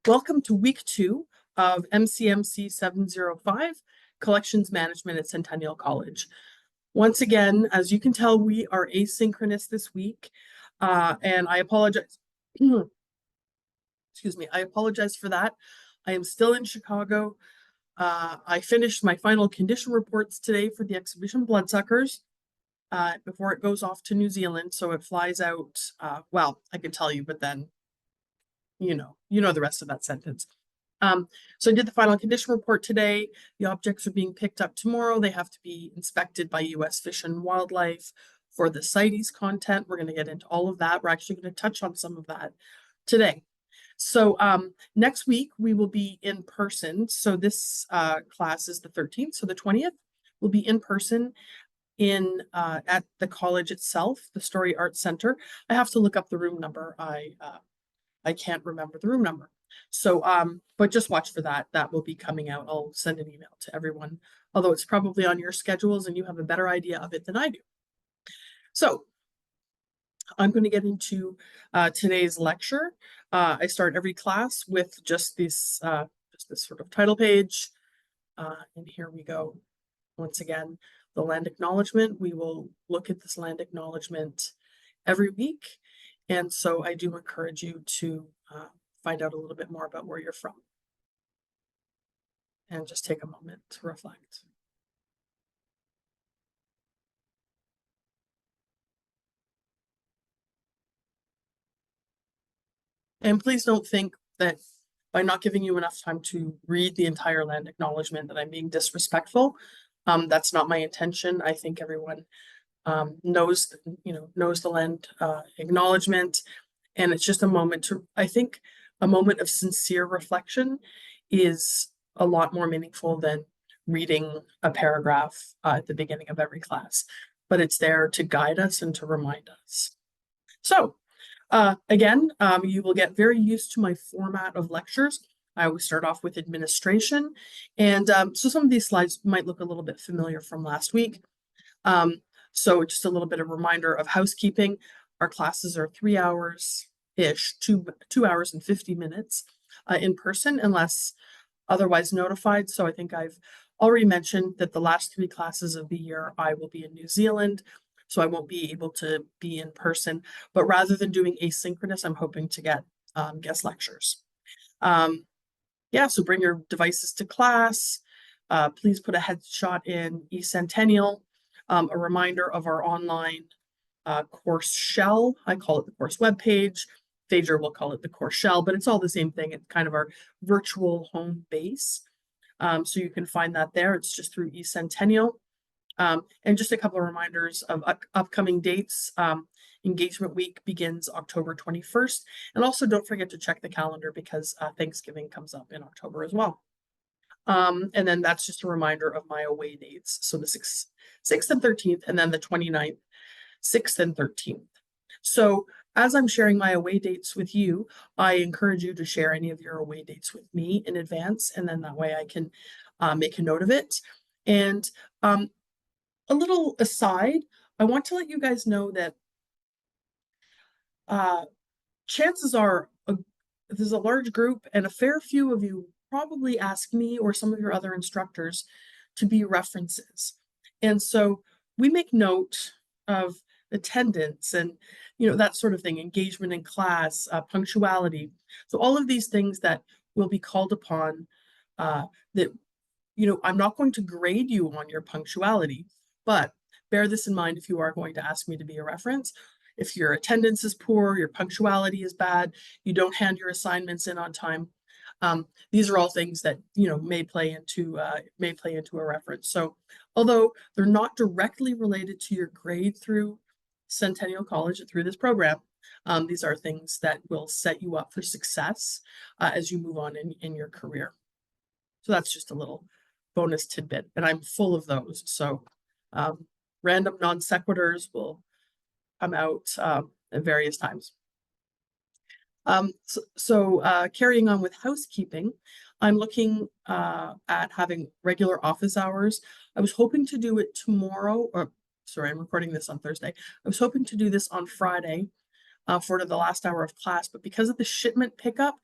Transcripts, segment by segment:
Welcome to week 2 of MCMC 705, Collections Management at Centennial College. Once again, as you can tell, we are asynchronous this week, and I apologize. Excuse me, I apologize for that. I am still in Chicago. I finished my final condition reports today for the exhibition Bloodsuckers before it goes off to New Zealand, so it flies out. Well, I can tell you, but then you know the rest of that sentence. So I did the final condition report today. The objects are being picked up tomorrow. They have to be inspected by U.S. Fish and Wildlife for the CITES content. We're going to get into all of that. We're actually going to touch on some of that today. So next week we will be in person. So this class is the 13th. So the 20th will be in person at the college itself, the Story Arts Center. I have to look up the room number. I can't remember the room number. So, but just watch for that. That will be coming out. I'll send an email to everyone, although it's probably on your schedules and you have a better idea of it than I do. So I'm going to get into today's lecture. I start every class with just this sort of title page. And here we go. Once again, the land acknowledgement. We will look at this land acknowledgement every week. And so I do encourage you to find out a little bit more about where you're from. And just take a moment to reflect. And please don't think that by not giving you enough time to read the entire land acknowledgement that I'm being disrespectful. That's not my intention. I think everyone knows the land acknowledgement, and it's just a moment to, I think, a moment of sincere reflection is a lot more meaningful than reading a paragraph at the beginning of every class, but it's there to guide us and to remind us. So again, you will get very used to my format of lectures. I always start off with administration, and so some of these slides might look a little bit familiar from last week. So just a little bit of reminder of housekeeping. Our classes are 3 hours-ish, 2 hours and 50 minutes in person, unless otherwise notified. So I think I've already mentioned that the last 3 classes of the year, I will be in New Zealand, so I won't be able to be in person. But rather than doing asynchronous, I'm hoping to get guest lectures. Yeah, so bring your devices to class. Please put a headshot in eCentennial. A reminder of our online course shell. I call it the course webpage. Phaedra will call it the course shell, but it's all the same thing. It's kind of our virtual home base. So you can find that there. It's just through eCentennial. And just a couple of reminders of upcoming dates. Engagement Week begins October 21st. And also don't forget to check the calendar because Thanksgiving comes up in October as well. And then that's just a reminder of my away dates. So the 6th and 13th, and then the 29th, 6th and 13th. So as I'm sharing my away dates with you, I encourage you to share any of your away dates with me in advance, and then that way I can make a note of it. And a little aside, I want to let you guys know that chances are there's a large group, and a fair few of you probably ask me or some of your other instructors to be references. And so we make note of attendance and that sort of thing, engagement in class, punctuality. So all of these things that will be called upon that I'm not going to grade you on your punctuality, but bear this in mind if you are going to ask me to be a reference. If your attendance is poor, your punctuality is bad, you don't hand your assignments in on time, these are all things that may play into a reference. So although they're not directly related to your grade through Centennial College and through this program, these are things that will set you up for success as you move on in your career. So that's just a little bonus tidbit, and I'm full of those. So random non sequiturs will come out at various times. Carrying on with housekeeping, I'm looking at having regular office hours. I was hoping to do it tomorrow, or sorry, I'm recording this on Thursday. I was hoping to do this on Friday, for the last hour of class, but because of the shipment pickup,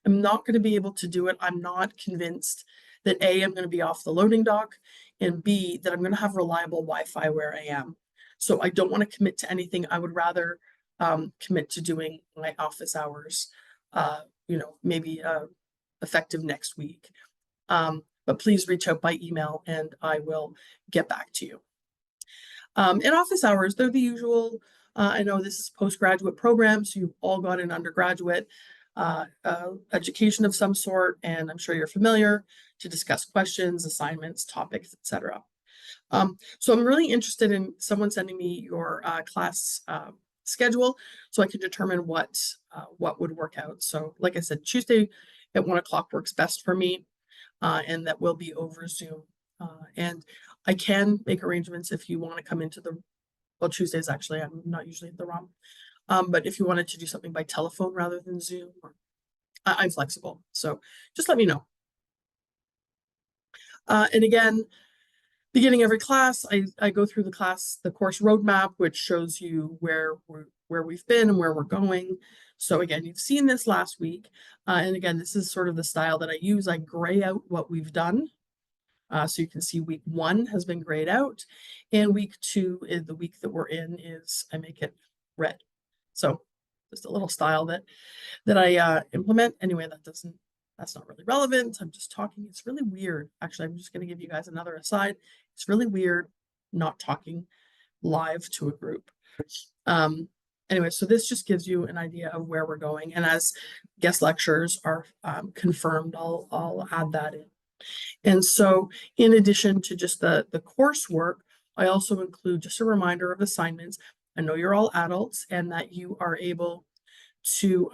I'm not going to be able to do it. I'm not convinced that A, I'm going to be off the loading dock, and B, that I'm going to have reliable Wi-Fi where I am. So I don't want to commit to anything. I would rather commit to doing my office hours, maybe effective next week. But please reach out by email and I will get back to you. In office hours, they're the usual. I know this is postgraduate program, so you've all got an undergraduate education of some sort, and I'm sure you're familiar, to discuss questions, assignments, topics, etc. So I'm really interested in someone sending me your class schedule so I can determine what would work out. So like I said, Tuesday at 1 o'clock works best for me, and that will be over Zoom. And I can make arrangements if you want to come into well, Tuesdays actually, I'm not usually at the ROM. But if you wanted to do something by telephone rather than Zoom, I'm flexible. So just let me know. And again, beginning every class, I go through the course roadmap, which shows you where we've been and where we're going. So again, you've seen this last week. And again, this is sort of the style that I use. I gray out what we've done. So you can see week 1 has been grayed out, and week 2 is the week that we're in I make it red. So just a little style that I implement. Anyway, that's not really relevant. I'm just talking. It's really weird. Actually, I'm just going to give you guys another aside. It's really weird not talking live to a group. Anyway, so this just gives you an idea of where we're going. And as guest lectures are confirmed, I'll add that in. And so in addition to just the coursework, I also include just a reminder of assignments. I know you're all adults and that you are able to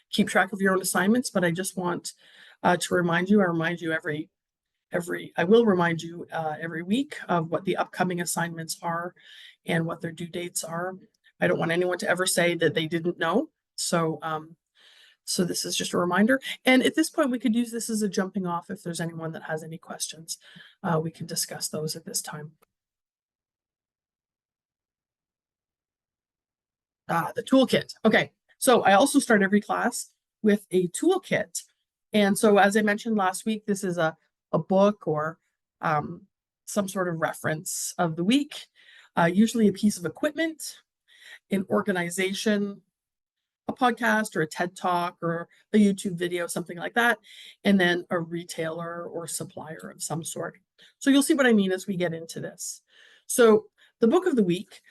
keep track of your own assignments, but I just want to remind you, I will remind you every week of what the upcoming assignments are and what their due dates are. I don't want anyone to ever say that they didn't know. So this is just a reminder. And at this point, we could use this as a jumping off. If there's anyone that has any questions, we can discuss those at this time. The toolkit. Okay, so I also start every class with a toolkit. And so as I mentioned last week, this is a book or some sort of reference of the week, usually a piece of equipment, an organization, a podcast or a TED Talk or a YouTube video, something like that, and then a retailer or supplier of some sort. So you'll see what I mean as we get into this. So the book of the week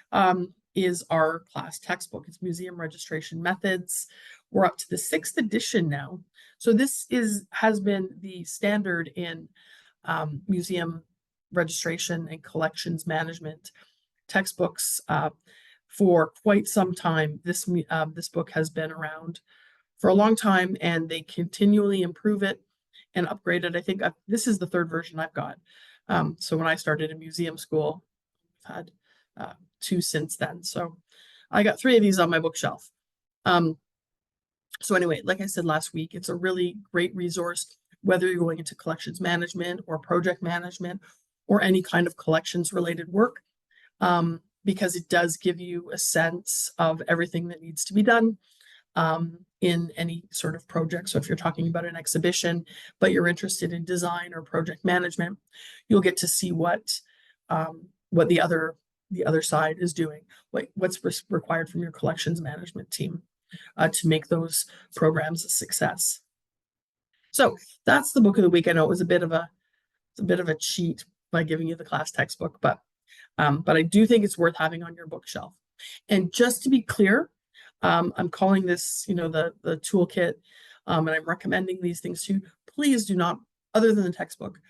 is our class textbook. It's Museum Registration Methods. We're up to the 6th edition now. So this has been the standard in museum registration and collections management textbooks for quite some time. This book has been around for a long time, and they continually improve it and upgrade it. I think this is the 3rd version I've got. So when I started in museum school, I've had 2 since then. So I got 3 of these on my bookshelf. So anyway, like I said last week, it's a really great resource, whether you're going into collections management or project management or any kind of collections related work. Because it does give you a sense of everything that needs to be done in any sort of project. So if you're talking about an exhibition, but you're interested in design or project management, you'll get to see what the other side is doing, what's required from your collections management team to make those programs a success. So that's the book of the week. I know it was a bit of a cheat by giving you the class textbook, but I do think it's worth having on your bookshelf. And just to be clear, I'm calling this, the toolkit, and I'm recommending these things to you. Please do not, other than the textbook,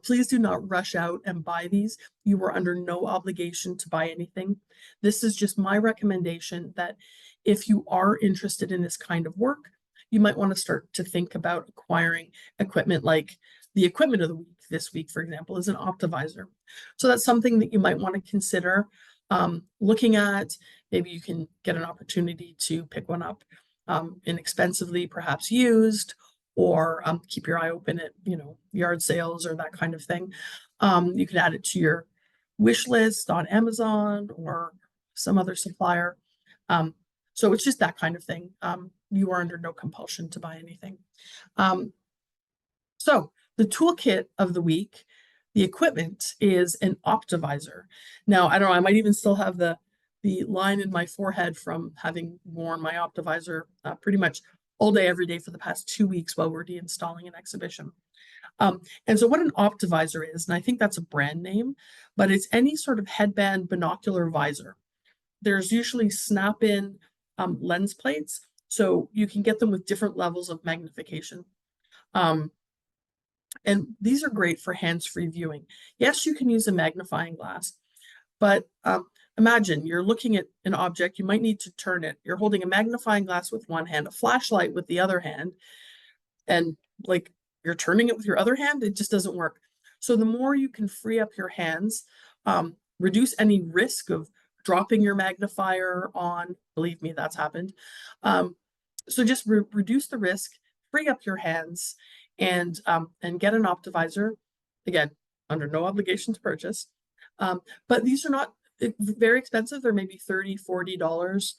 please do not rush out and buy these. You are under no obligation to buy anything. This is just my recommendation that if you are interested in this kind of work, you might want to start to think about acquiring equipment like the equipment of the week this week, for example, is an Optivisor. So that's something that you might want to consider looking at. Maybe you can get an opportunity to pick one up inexpensively, perhaps used, or keep your eye open at, yard sales or that kind of thing. You can add it to your wish list on Amazon or some other supplier. So it's just that kind of thing. You are under no compulsion to buy anything. So the toolkit of the week, the equipment is an Optivisor. Now, I don't know, I might even still have the line in my forehead from having worn my Optivisor pretty much all day, every day for the past 2 weeks while we're deinstalling an exhibition. And so what an Optivisor is, and I think that's a brand name, but it's any sort of headband binocular visor. There's usually snap-in lens plates, so you can get them with different levels of magnification. And these are great for hands-free viewing. Yes, you can use a magnifying glass, but imagine you're looking at an object, you might need to turn it. You're holding a magnifying glass with one hand, a flashlight with the other hand, and like you're turning it with your other hand, it just doesn't work. So the more you can free up your hands, reduce any risk of dropping your magnifier on, believe me, that's happened. So just reduce the risk, free up your hands, and get an Optivisor. Again, under no obligation to purchase. But these are not very expensive. They're maybe $30–40.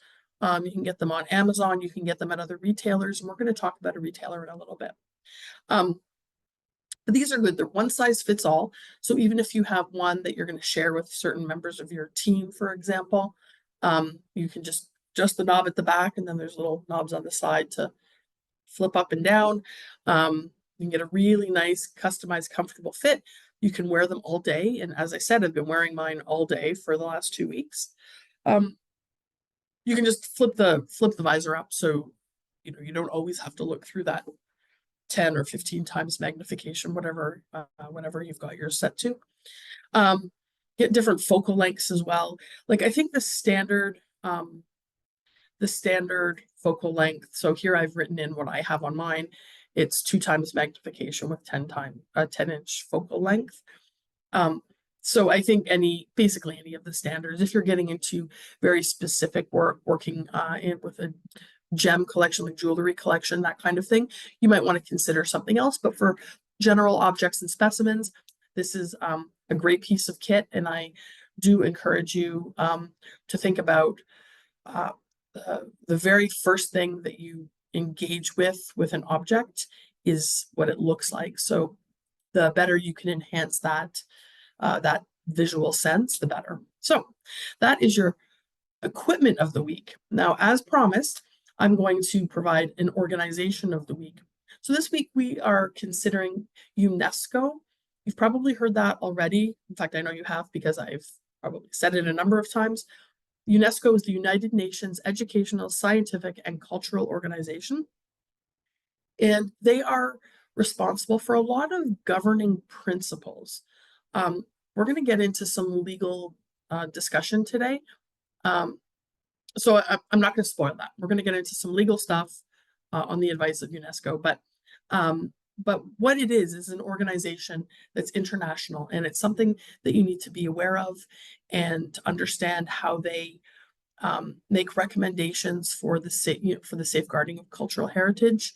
You can get them on Amazon. You can get them at other retailers. And we're going to talk about a retailer in a little bit. But these are good. They're one size fits all. So even if you have one that you're going to share with certain members of your team, for example, you can just adjust the knob at the back, and then there's little knobs on the side to flip up and down. You can get a really nice, customized, comfortable fit. You can wear them all day. And as I said, I've been wearing mine all day for the last 2 weeks. You can just flip the visor up, so you don't always have to look through that 10 or 15 times magnification, whatever you've got yours set to. Get different focal lengths as well. Like I think the standard focal length. So here I've written in what I have on mine. It's 2 times magnification with 10-inch focal length. So I think basically any of the standards, if you're getting into very specific work, working with a gem collection, like jewelry collection, that kind of thing, you might want to consider something else. But for general objects and specimens, this is a great piece of kit, and I do encourage you to think about the very first thing that you engage with an object is what it looks like. So the better you can enhance that visual sense, the better. So that is your equipment of the week. Now, as promised, I'm going to provide an organization of the week. So this week we are considering UNESCO. You've probably heard that already. In fact, I know you have because I've probably said it a number of times. UNESCO is the United Nations Educational, Scientific, and Cultural Organization. And they are responsible for a lot of governing principles. We're going to get into some legal discussion today. So I'm not going to spoil that. We're going to get into some legal stuff on the advice of UNESCO. But what it is an organization that's international, and it's something that you need to be aware of and understand how they make recommendations for the safeguarding of cultural heritage.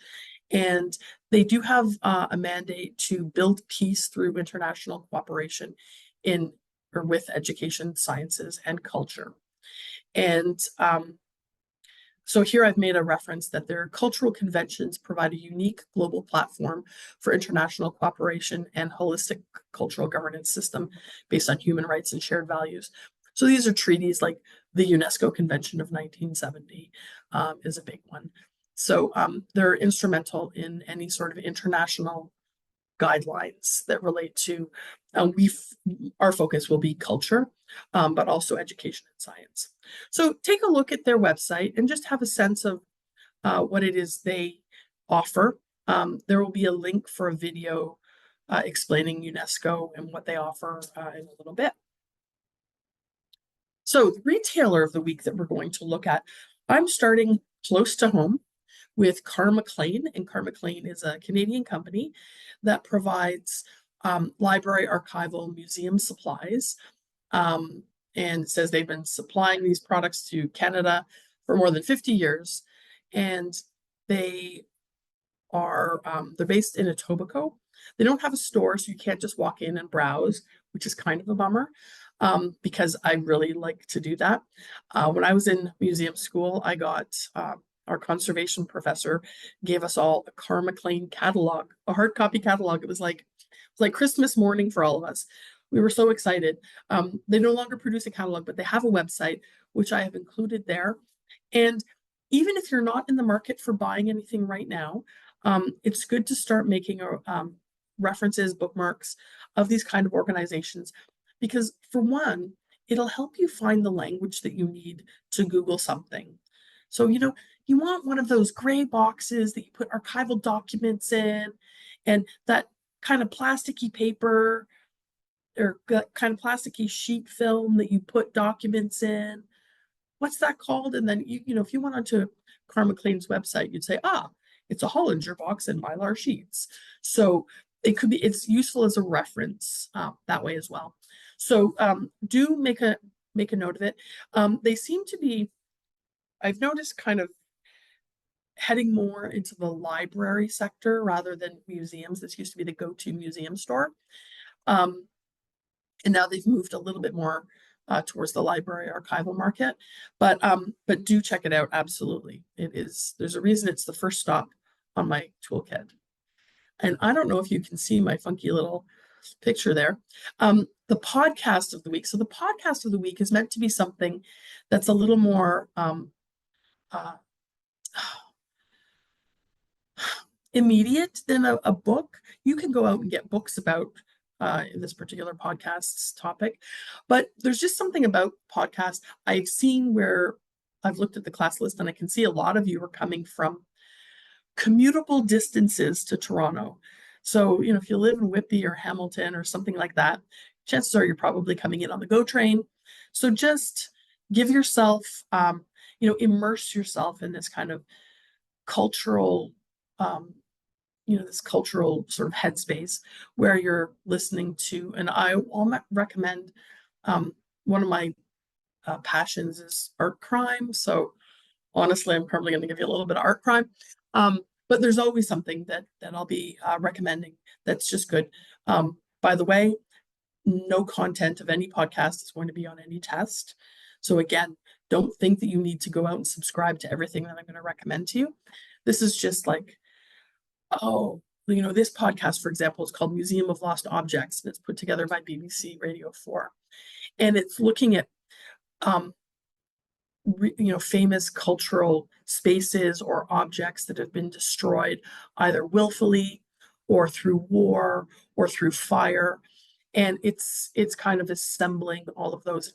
And they do have a mandate to build peace through international cooperation with education, sciences, and culture. And so here I've made a reference that their cultural conventions provide a unique global platform for international cooperation and holistic cultural governance system based on human rights and shared values. So these are treaties like the UNESCO Convention of 1970 is a big one. So they're instrumental in any sort of international guidelines that relate to, our focus will be culture, but also education and science. So take a look at their website and just have a sense of what it is they offer. There will be a link for a video explaining UNESCO and what they offer in a little bit. So the retailer of the week that we're going to look at, I'm starting close to home with Carr McLean, and Carr McLean is a Canadian company that provides library, archival, museum supplies. And it says they've been supplying these products to Canada for more than 50 years. And they are, they're based in Etobicoke. They don't have a store, so you can't just walk in and browse, which is kind of a bummer. because I really like to do that. When I was in museum school, I got our conservation professor gave us all a Carr McLean catalog, a hard copy catalog. It was like Christmas morning for all of us. We were so excited. They no longer produce a catalog, but they have a website, which I have included there. And even if you're not in the market for buying anything right now, it's good to start making references, bookmarks of these kind of organizations, because for one, it'll help you find the language that you need to Google something. So, you want one of those gray boxes that you put archival documents in, and that kind of plasticky paper or kind of plasticky sheet film that you put documents in. What's that called? And then if you went onto Carr McLean's website, you'd say, it's a Hollinger box and Mylar sheets. So it's useful as a reference that way as well. So do make a note of it. They seem to be, I've noticed, kind of heading more into the library sector rather than museums. This used to be the go-to museum store. And now they've moved a little bit more towards the library archival market, but do check it out. Absolutely. There's a reason it's the first stop on my toolkit. And I don't know if you can see my funky little picture there. The podcast of the week. So the podcast of the week is meant to be something that's a little more immediate than a book. You can go out and get books about this particular podcast's topic, but there's just something about podcasts I've seen where I've looked at the class list and I can see a lot of you are coming from commutable distances to Toronto. So, if you live in Whitby or Hamilton or something like that, chances are you're probably coming in on the GO train. So just give yourself, immerse yourself in this kind of cultural, this cultural sort of headspace where you're listening to, and I'll recommend, one of my passions is art crime. So honestly, I'm probably going to give you a little bit of art crime. But there's always something that I'll be recommending that's just good. By the way, no content of any podcast is going to be on any test. So again, don't think that you need to go out and subscribe to everything that I'm going to recommend to you. This is just like, this podcast, for example, is called Museum of Lost Objects, and it's put together by BBC Radio 4. And it's looking at famous cultural spaces or objects that have been destroyed either willfully or through war or through fire. And it's kind of assembling all of those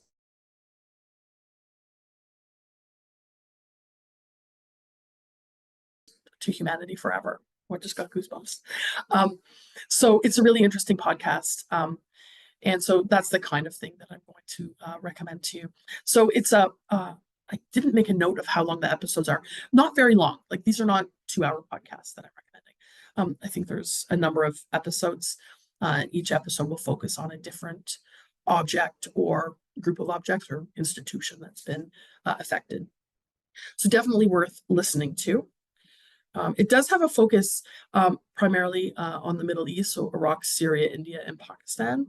to humanity forever. I just got goosebumps. So it's a really interesting podcast. And so that's the kind of thing that I'm going to recommend to you. So it's I didn't make a note of how long the episodes are. Not very long. Like, these are not 2-hour podcasts that I'm recommending. I think there's a number of episodes. Each episode will focus on a different object or group of objects or institution that's been affected. So definitely worth listening to. It does have a focus primarily on the Middle East, so Iraq, Syria, India, and Pakistan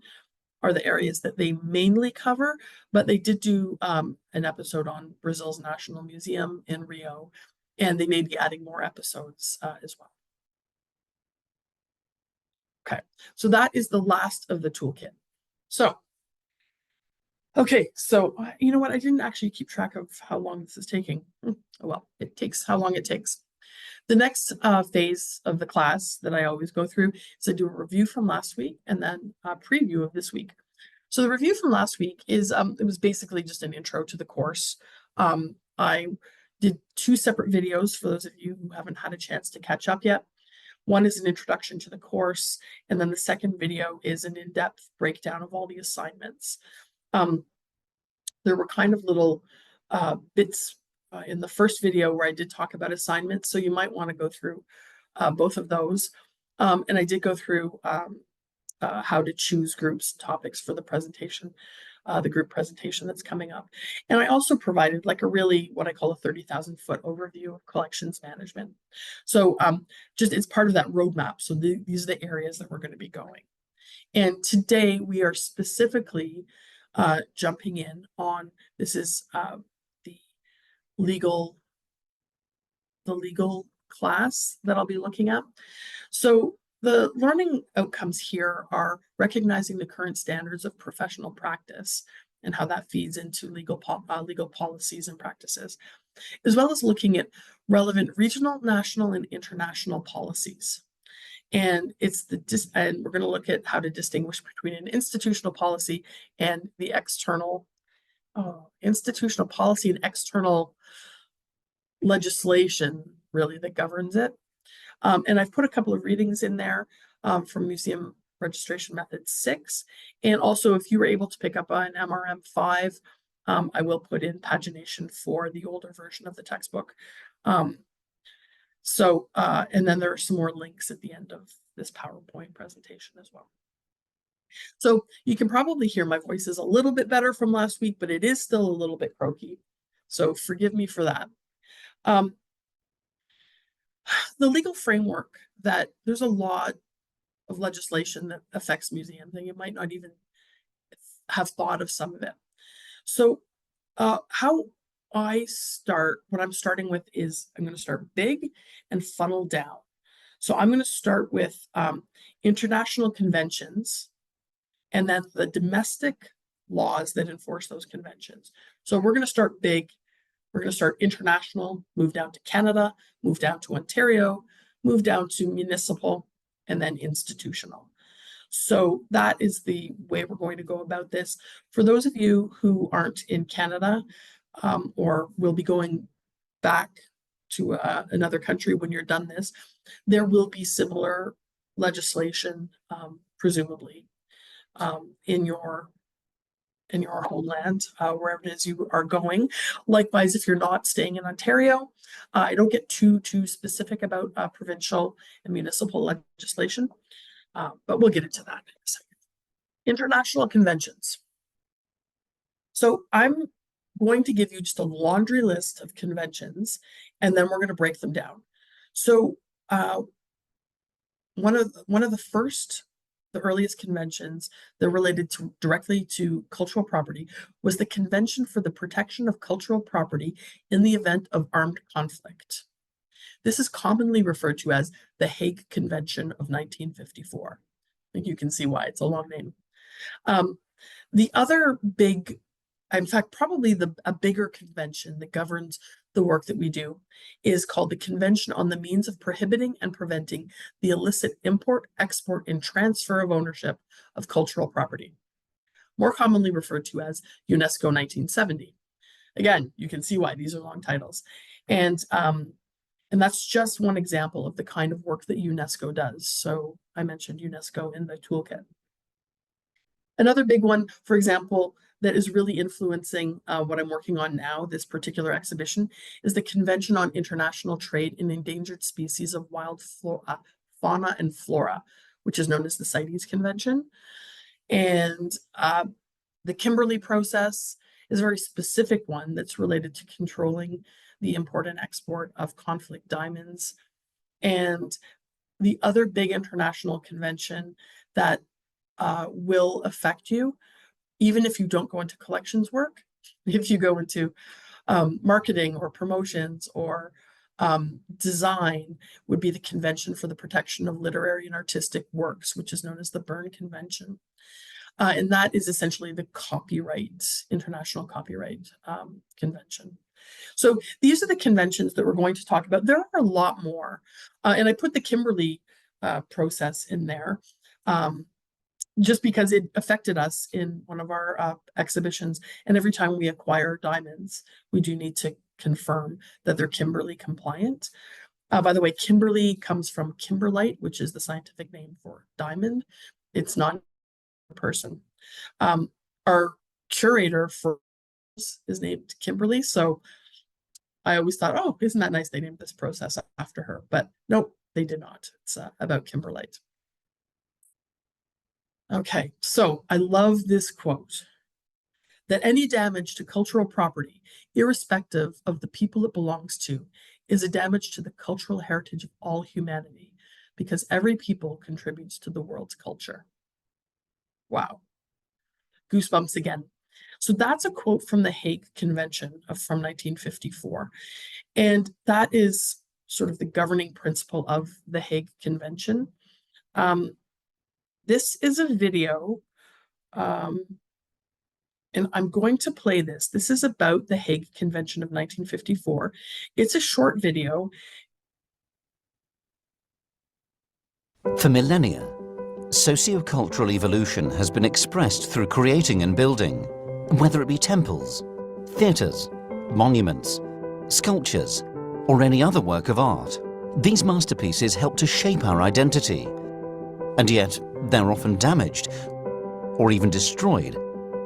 are the areas that they mainly cover, but they did do an episode on Brazil's National Museum in Rio, and they may be adding more episodes as well. Okay, so that is the last of the toolkit. So, okay, so you know what? I didn't actually keep track of how long this is taking. Well, it takes how long it takes. The next phase of the class that I always go through is I do a review from last week and then a preview of this week. So the review from last week is, it was basically just an intro to the course. I did 2 separate videos for those of you who haven't had a chance to catch up yet. One is an introduction to the course, and then the second video is an in-depth breakdown of all the assignments. There were kind of little bits in the first video where I did talk about assignments, so you might want to go through both of those. And I did go through how to choose groups and topics for the presentation, the group presentation that's coming up. And I also provided like a really, what I call a 30,000-foot overview of collections management. So just it's part of that roadmap. So these are the areas that we're going to be going. And today we are specifically jumping in on, this is the legal class that I'll be looking at. So the learning outcomes here are recognizing the current standards of professional practice and how that feeds into legal policies and practices, as well as looking at relevant regional, national, and international policies. And and we're going to look at how to distinguish between an institutional policy and the external institutional policy and external legislation, really, that governs it. And I've put a couple of readings in there from Museum Registration Method 6. And also, if you were able to pick up an MRM 5, I will put in pagination for the older version of the textbook. And then there are some more links at the end of this PowerPoint presentation as well. So you can probably hear my voice is a little bit better from last week, but it is still a little bit croaky. So forgive me for that. The legal framework, that there's a lot of legislation that affects museums, and you might not even have thought of some of it. So how I start, what I'm starting with is I'm going to start big and funnel down. So I'm going to start with international conventions and then the domestic laws that enforce those conventions. So we're going to start big. We're going to start international, move down to Canada, move down to Ontario, move down to municipal, and then institutional. So that is the way we're going to go about this. For those of you who aren't in Canada or will be going back to another country when you're done this, there will be similar legislation, presumably, in your homeland, wherever it is you are going. Likewise, if you're not staying in Ontario, I don't get too specific about provincial and municipal legislation, but we'll get into that in a second. International conventions. So I'm going to give you just a laundry list of conventions, and then we're going to break them down. So one of the first, the earliest conventions that related directly to cultural property was the Convention for the Protection of Cultural Property in the Event of Armed Conflict. This is commonly referred to as the Hague Convention of 1954. I think you can see why it's a long name. The other big, in fact, probably a bigger convention that governs the work that we do is called the Convention on the Means of Prohibiting and Preventing the Illicit Import, Export, and Transfer of Ownership of Cultural Property, more commonly referred to as UNESCO 1970. Again, you can see why these are long titles. And that's just one example of the kind of work that UNESCO does. So I mentioned UNESCO in the toolkit. Another big one, for example, that is really influencing what I'm working on now, this particular exhibition, is the Convention on International Trade in Endangered Species of Wild Fauna and Flora, which is known as the CITES Convention. And the Kimberley process is a very specific one that's related to controlling the import and export of conflict diamonds. And the other big international convention that will affect you, even if you don't go into collections work, if you go into marketing or promotions or design, would be the Convention for the Protection of Literary and Artistic Works, which is known as the Berne Convention. And that is essentially the international copyright convention. So these are the conventions that we're going to talk about. There are a lot more. And I put the Kimberley process in there just because it affected us in one of our exhibitions. And every time we acquire diamonds, we do need to confirm that they're Kimberley compliant. By the way, Kimberley comes from kimberlite, which is the scientific name for diamond. It's not a person. Our curator for is named Kimberley. So I always thought, oh, isn't that nice? They named this process after her. But nope, they did not. It's about kimberlite. Okay, so I love this quote, that any damage to cultural property, irrespective of the people it belongs to, is a damage to the cultural heritage of all humanity, because every people contributes to the world's culture. Wow. Goosebumps again. So that's a quote from the Hague Convention from 1954. And that is sort of the governing principle of the Hague Convention. This is a video, and I'm going to play this. This is about the Hague Convention of 1954. It's a short video. For millennia, sociocultural evolution has been expressed through creating and building, whether it be temples, theatres, monuments, sculptures, or any other work of art. These masterpieces help to shape our identity, and yet they're often damaged or even destroyed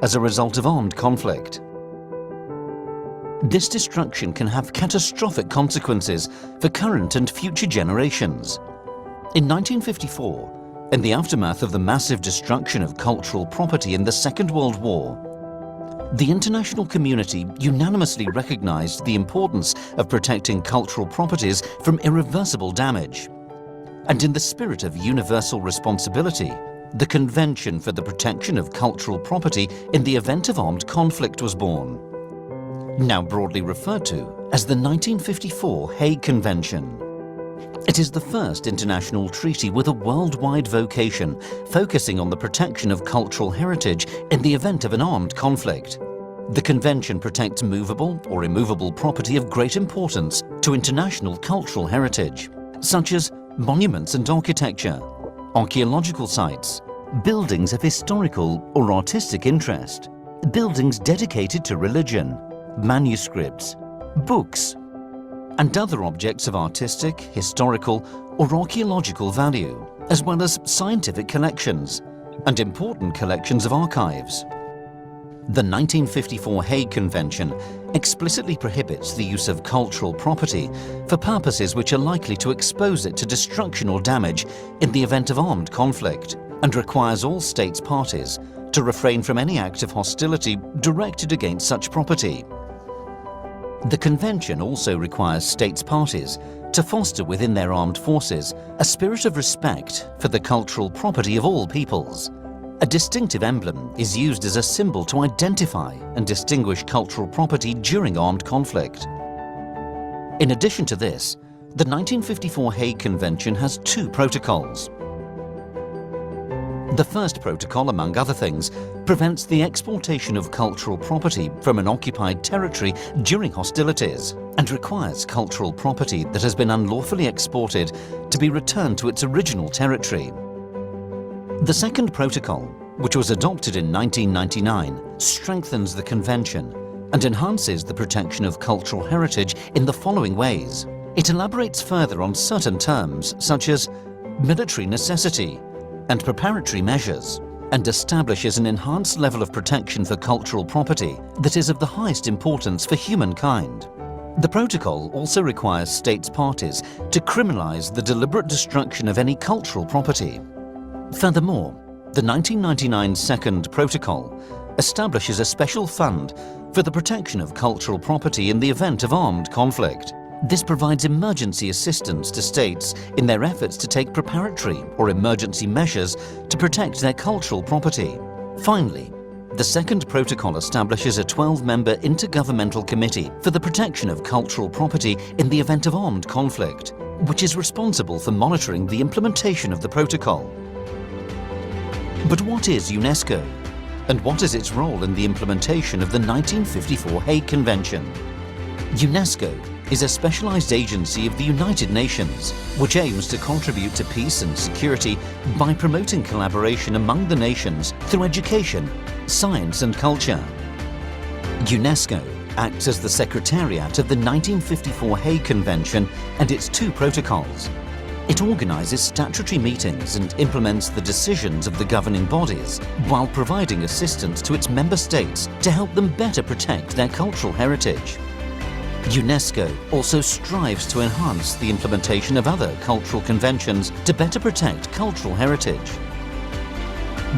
as a result of armed conflict. This destruction can have catastrophic consequences for current and future generations. In 1954, in the aftermath of the massive destruction of cultural property in the Second World War, the international community unanimously recognized the importance of protecting cultural properties from irreversible damage. And in the spirit of universal responsibility, the Convention for the Protection of Cultural Property in the Event of Armed Conflict was born, now broadly referred to as the 1954 Hague Convention. It is the first international treaty with a worldwide vocation focusing on the protection of cultural heritage in the event of an armed conflict. The Convention protects movable or immovable property of great importance to international cultural heritage, such as monuments and architecture, archaeological sites, buildings of historical or artistic interest, buildings dedicated to religion, manuscripts, books, and other objects of artistic, historical, or archaeological value, as well as scientific collections and important collections of archives. The 1954 Hague Convention explicitly prohibits the use of cultural property for purposes which are likely to expose it to destruction or damage in the event of armed conflict, and requires all states parties to refrain from any act of hostility directed against such property. The Convention also requires states parties to foster within their armed forces a spirit of respect for the cultural property of all peoples. A distinctive emblem is used as a symbol to identify and distinguish cultural property during armed conflict. In addition to this, the 1954 Hague Convention has two protocols. The first protocol, among other things, prevents the exportation of cultural property from an occupied territory during hostilities and requires cultural property that has been unlawfully exported to be returned to its original territory. The second protocol, which was adopted in 1999, strengthens the Convention and enhances the protection of cultural heritage in the following ways. It elaborates further on certain terms such as military necessity and preparatory measures, and establishes an enhanced level of protection for cultural property that is of the highest importance for humankind. The protocol also requires states parties to criminalize the deliberate destruction of any cultural property. Furthermore, the 1999 Second Protocol establishes a special fund for the protection of cultural property in the event of armed conflict. This provides emergency assistance to states in their efforts to take preparatory or emergency measures to protect their cultural property. Finally, the Second Protocol establishes a 12-member intergovernmental committee for the protection of cultural property in the event of armed conflict, which is responsible for monitoring the implementation of the protocol. But what is UNESCO? And what is its role in the implementation of the 1954 Hague Convention? UNESCO is a specialized agency of the United Nations, which aims to contribute to peace and security by promoting collaboration among the nations through education, science and culture. UNESCO acts as the secretariat of the 1954 Hague Convention and its two protocols. It organizes statutory meetings and implements the decisions of the governing bodies, while providing assistance to its member states to help them better protect their cultural heritage. UNESCO also strives to enhance the implementation of other cultural conventions to better protect cultural heritage.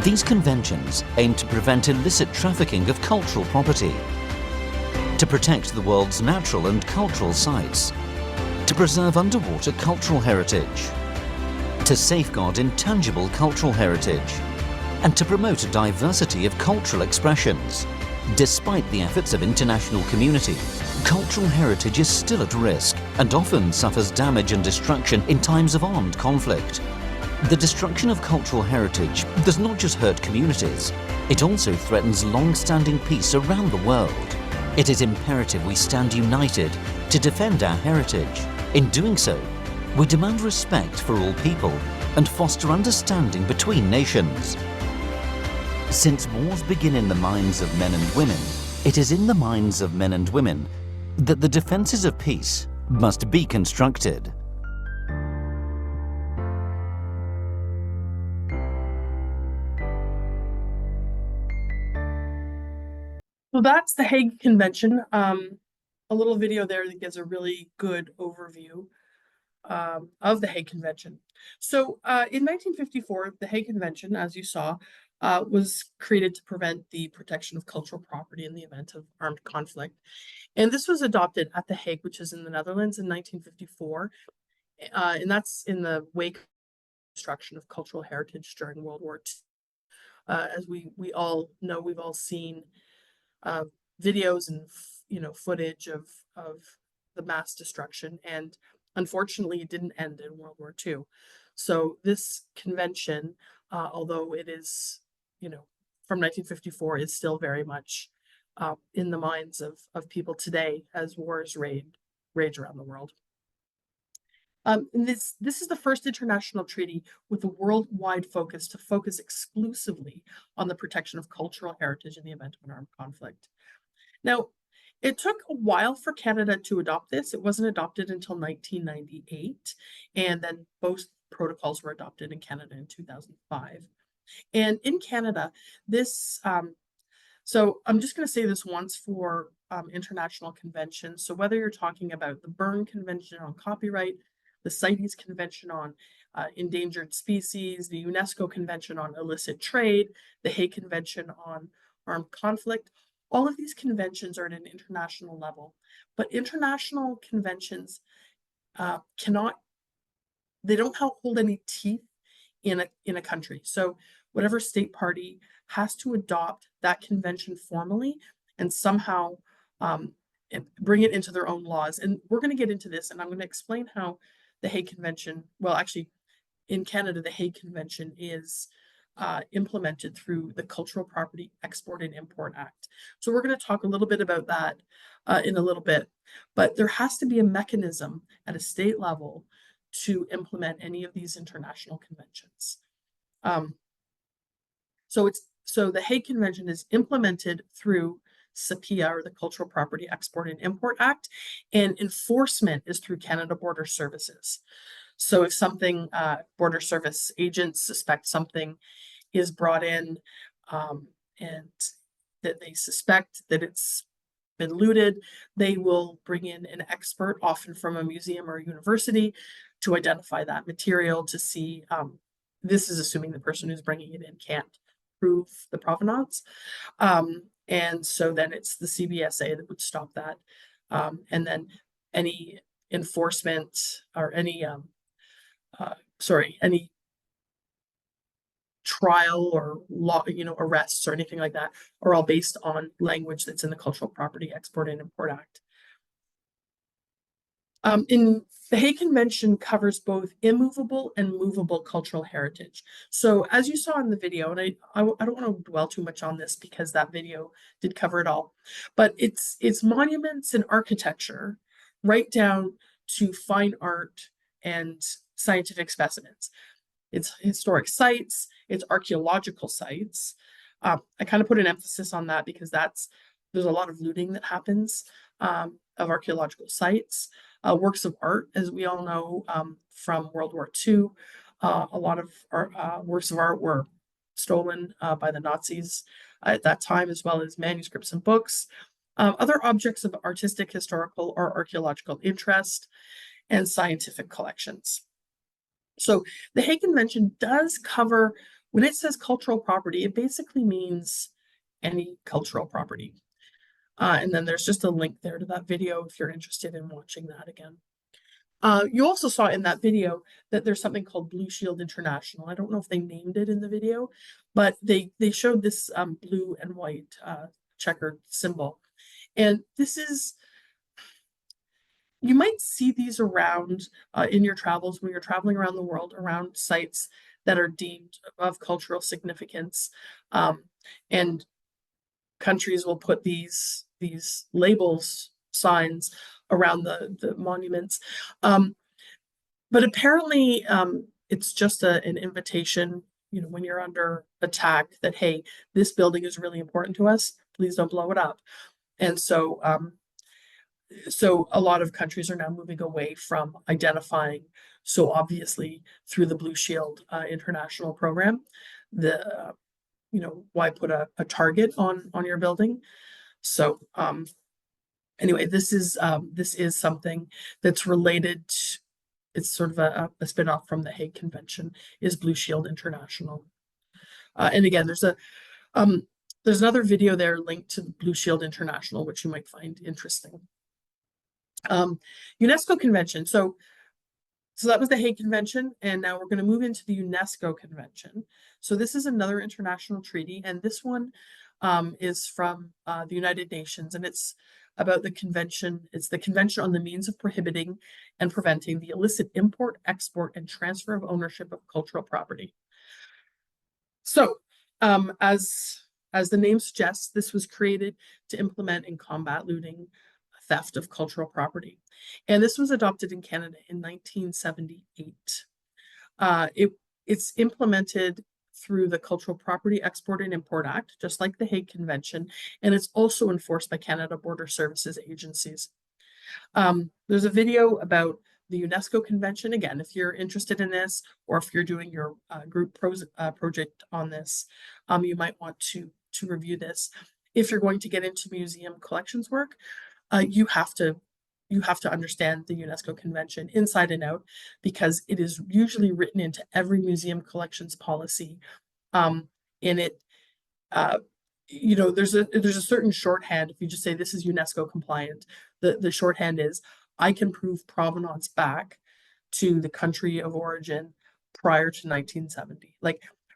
These conventions aim to prevent illicit trafficking of cultural property, to protect the world's natural and cultural sites, to preserve underwater cultural heritage, to safeguard intangible cultural heritage, and to promote a diversity of cultural expressions. Despite the efforts of international community, cultural heritage is still at risk and often suffers damage and destruction in times of armed conflict. The destruction of cultural heritage does not just hurt communities, it also threatens long-standing peace around the world. It is imperative we stand united to defend our heritage. In doing so, we demand respect for all people and foster understanding between nations. Since wars begin in the minds of men and women, it is in the minds of men and women that the defences of peace must be constructed. So that's the Hague Convention. A little video there that gives a really good overview of the Hague Convention. So in 1954, the Hague Convention, as you saw, was created to prevent the protection of cultural property in the event of armed conflict. And this was adopted at The Hague, which is in the Netherlands, in 1954. And that's in the wake of the destruction of cultural heritage during World War II. As we all know, we've all seen videos and footage of the mass destruction, and unfortunately it didn't end in World War II. So this convention, although it is from 1954, is still very much in the minds of people today as wars rage around the world. And this is the first international treaty with a worldwide focus to focus exclusively on the protection of cultural heritage in the event of an armed conflict. Now, it took a while for Canada to adopt this. It wasn't adopted until 1998, and then both protocols were adopted in Canada in 2005. And in Canada, this, so I'm just going to say this once for international conventions. So whether you're talking about the Berne Convention on Copyright, the CITES Convention on Endangered Species, the UNESCO Convention on Illicit Trade, the Hague Convention on Armed Conflict, all of these conventions are at an international level. But international conventions they don't hold any teeth in a country. So whatever state party has to adopt that convention formally and somehow bring it into their own laws. And we're going to get into this, and I'm going to explain how the Hague Convention, well, actually, in Canada, the Hague Convention is implemented through the Cultural Property Export and Import Act. So we're going to talk a little bit about that in a little bit, but there has to be a mechanism at a state level to implement any of these international conventions. So the Hague Convention is implemented through CPIA, or the Cultural Property Export and Import Act, and enforcement is through Canada Border Services. So if something, border service agents suspect something is brought in and that they suspect that it's been looted, they will bring in an expert, often from a museum or a university, to identify that material, to see, this is assuming the person who's bringing it in can't prove the provenance. And so then it's the CBSA that would stop that. And then any enforcement or any trial or law, arrests or anything like that are all based on language that's in the Cultural Property Export and Import Act. In the Hague Convention covers both immovable and movable cultural heritage. So as you saw in the video, and I don't want to dwell too much on this because that video did cover it all, but it's monuments and architecture right down to fine art and scientific specimens. It's historic sites, it's archaeological sites. I kind of put an emphasis on that because there's a lot of looting that happens of archaeological sites. Works of art, as we all know from World War II, a lot of works of art were stolen by the Nazis at that time, as well as manuscripts and books. Other objects of artistic, historical, or archaeological interest, and scientific collections. So the Hague Convention does cover, when it says cultural property, it basically means any cultural property. And then there's just a link there to that video if you're interested in watching that again. You also saw in that video that there's something called Blue Shield International. I don't know if they named it in the video, but they showed this blue and white checkered symbol. And this is, you might see these around in your travels when you're traveling around the world, around sites that are deemed of cultural significance. And countries will put these labels, signs around the monuments. But apparently it's just an invitation, when you're under attack, that, hey, this building is really important to us, please don't blow it up. And so so a lot of countries are now moving away from identifying so obviously through the Blue Shield international program, why put a target on your building. So anyway, this is something that's related. It's sort of a spin-off from the Hague Convention, is Blue Shield International. And again, there's another video there linked to Blue Shield International, which you might find interesting. UNESCO Convention. So that was the Hague Convention, and now we're going to move into the UNESCO Convention. So this is another international treaty, and this one is from the United Nations, and it's about the convention. It's the Convention on the Means of Prohibiting and Preventing the Illicit Import, Export, and Transfer of Ownership of Cultural Property. So as the name suggests, this was created to implement and combat looting, theft of cultural property. And this was adopted in Canada in 1978. It's implemented through the Cultural Property Export and Import Act, just like the Hague Convention, and it's also enforced by Canada Border Services agencies. There's a video about the UNESCO Convention. Again, if you're interested in this, or if you're doing your group project on this, you might want to review this. If you're going to get into museum collections work, you have to understand the UNESCO Convention inside and out, because it is usually written into every museum collections policy. In it, there's a certain shorthand. If you just say this is UNESCO compliant, the shorthand is, I can prove provenance back to the country of origin prior to 1970.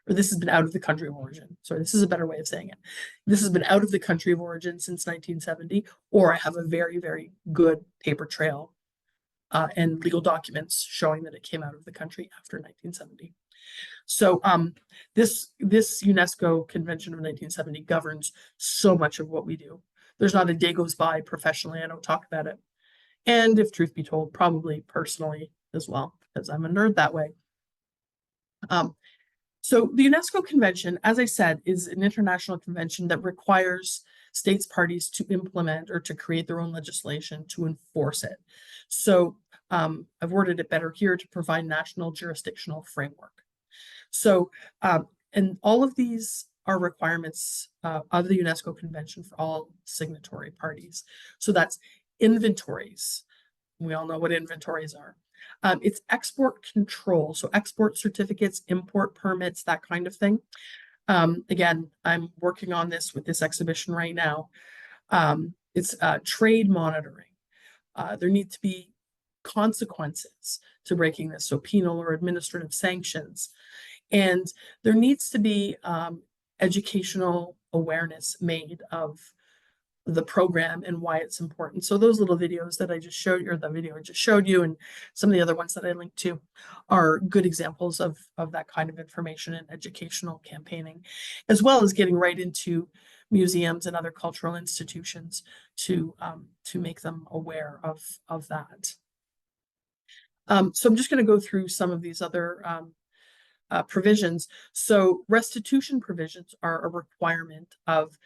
Or this has been out of the country of origin. Sorry, this is a better way of saying it. This has been out of the country of origin since 1970, or I have a very, very good paper trail and legal documents showing that it came out of the country after 1970. So this UNESCO Convention of 1970 governs so much of what we do. There's not a day goes by professionally I don't talk about it. And if truth be told, probably personally as well, because I'm a nerd that way. So the UNESCO Convention, as I said, is an international convention that requires states parties to implement or to create their own legislation to enforce it. So I've worded it better here, to provide national jurisdictional framework. So, and all of these are requirements of the UNESCO Convention for all signatory parties. So that's inventories. We all know what inventories are. It's export control, so export certificates, import permits, that kind of thing. Again, I'm working on this with this exhibition right now. It's trade monitoring. There need to be consequences to breaking this, so penal or administrative sanctions. And there needs to be educational awareness made of the program and why it's important. So those little videos that I just showed you, or the video I just showed you, and some of the other ones that I linked to, are good examples of that kind of information and educational campaigning, as well as getting right into museums and other cultural institutions to make them aware of that. So I'm just going to go through some of these other provisions. So restitution provisions are a requirement of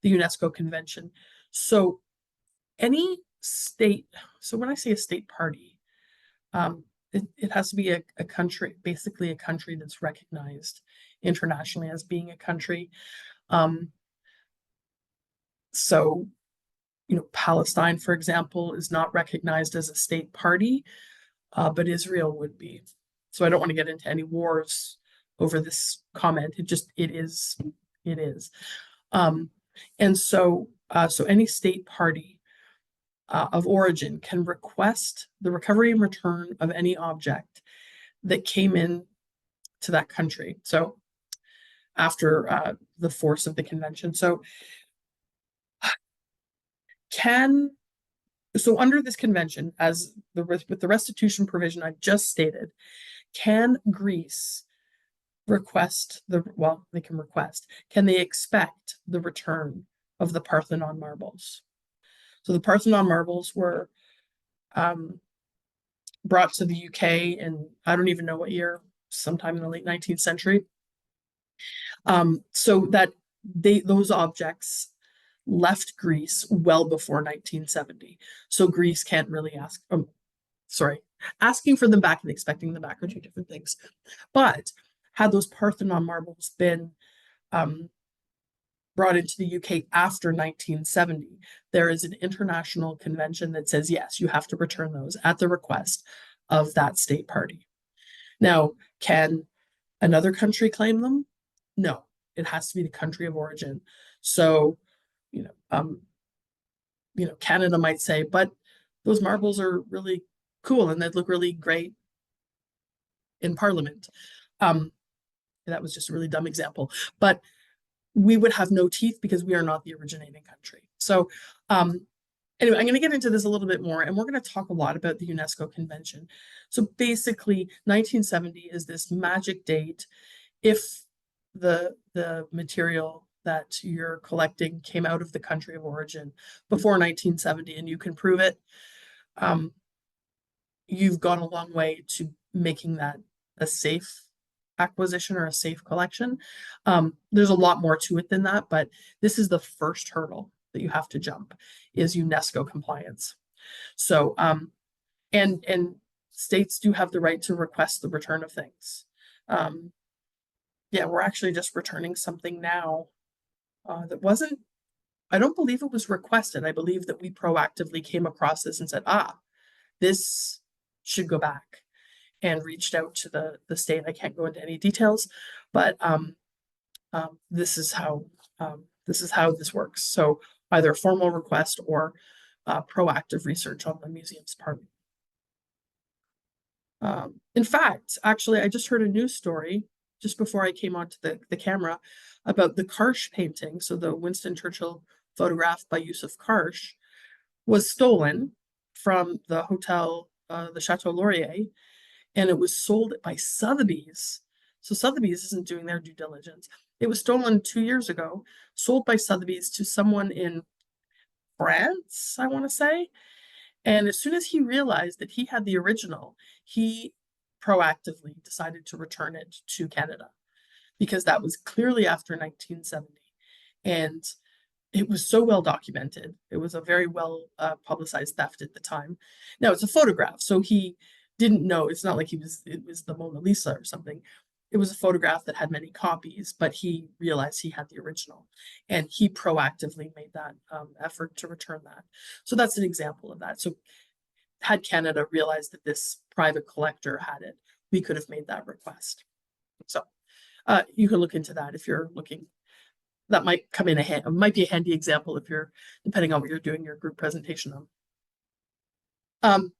the UNESCO Convention. So any state, so when I say a state party, it has to be a country, basically a country that's recognized internationally as being a country. So, Palestine, for example, is not recognized as a state party, but Israel would be. So I don't want to get into any wars over this comment. It is. And so any state party of origin can request the recovery and return of any object that came in to that country. So after the force of the convention. So So under this convention, with the restitution provision I've just stated, can Greece can they expect the return of the Parthenon marbles? So the Parthenon marbles were brought to the UK in, I don't even know what year, sometime in the late 19th century. So that those objects left Greece well before 1970. So Greece can't really asking for them back and expecting them back are two different things. But had those Parthenon marbles been brought into the UK after 1970, there is an international convention that says, yes, you have to return those at the request of that state party. Now, can another country claim them? No, it has to be the country of origin. So, Canada might say, but those marbles are really cool and they'd look really great in Parliament. That was just a really dumb example, but we would have no teeth because we are not the originating country. So anyway, I'm going to get into this a little bit more, and we're going to talk a lot about the UNESCO Convention. So basically, 1970 is this magic date. If the material that you're collecting came out of the country of origin before 1970 and you can prove it, you've gone a long way to making that a safe acquisition or a safe collection. There's a lot more to it than that, but this is the first hurdle that you have to jump, is UNESCO compliance. So and states do have the right to request the return of things. Yeah, we're actually just returning something now that wasn't, I don't believe it was requested. I believe that we proactively came across this and said, this should go back, and reached out to the state. I can't go into any details, but this is how this works. So either a formal request or proactive research on the museum's part. In fact, actually, I just heard a news story just before I came onto the camera about the Karsh painting. So the Winston Churchill photograph by Yusuf Karsh was stolen from the hotel, the Chateau Laurier, and it was sold by Sotheby's. So Sotheby's isn't doing their due diligence. It was stolen 2 years ago, sold by Sotheby's to someone in France, I want to say. And as soon as he realized that he had the original, he proactively decided to return it to Canada, because that was clearly after 1970. And it was so well documented. It was a very well publicized theft at the time. Now, it's a photograph, so he didn't know. It's not like it was the Mona Lisa or something. It was a photograph that had many copies, but he realized he had the original, and he proactively made that effort to return that. So that's an example of that. So had Canada realized that this private collector had it, we could have made that request. So you can look into that if you're looking. That might come in might be a handy example if you're, depending on what you're doing your group presentation on.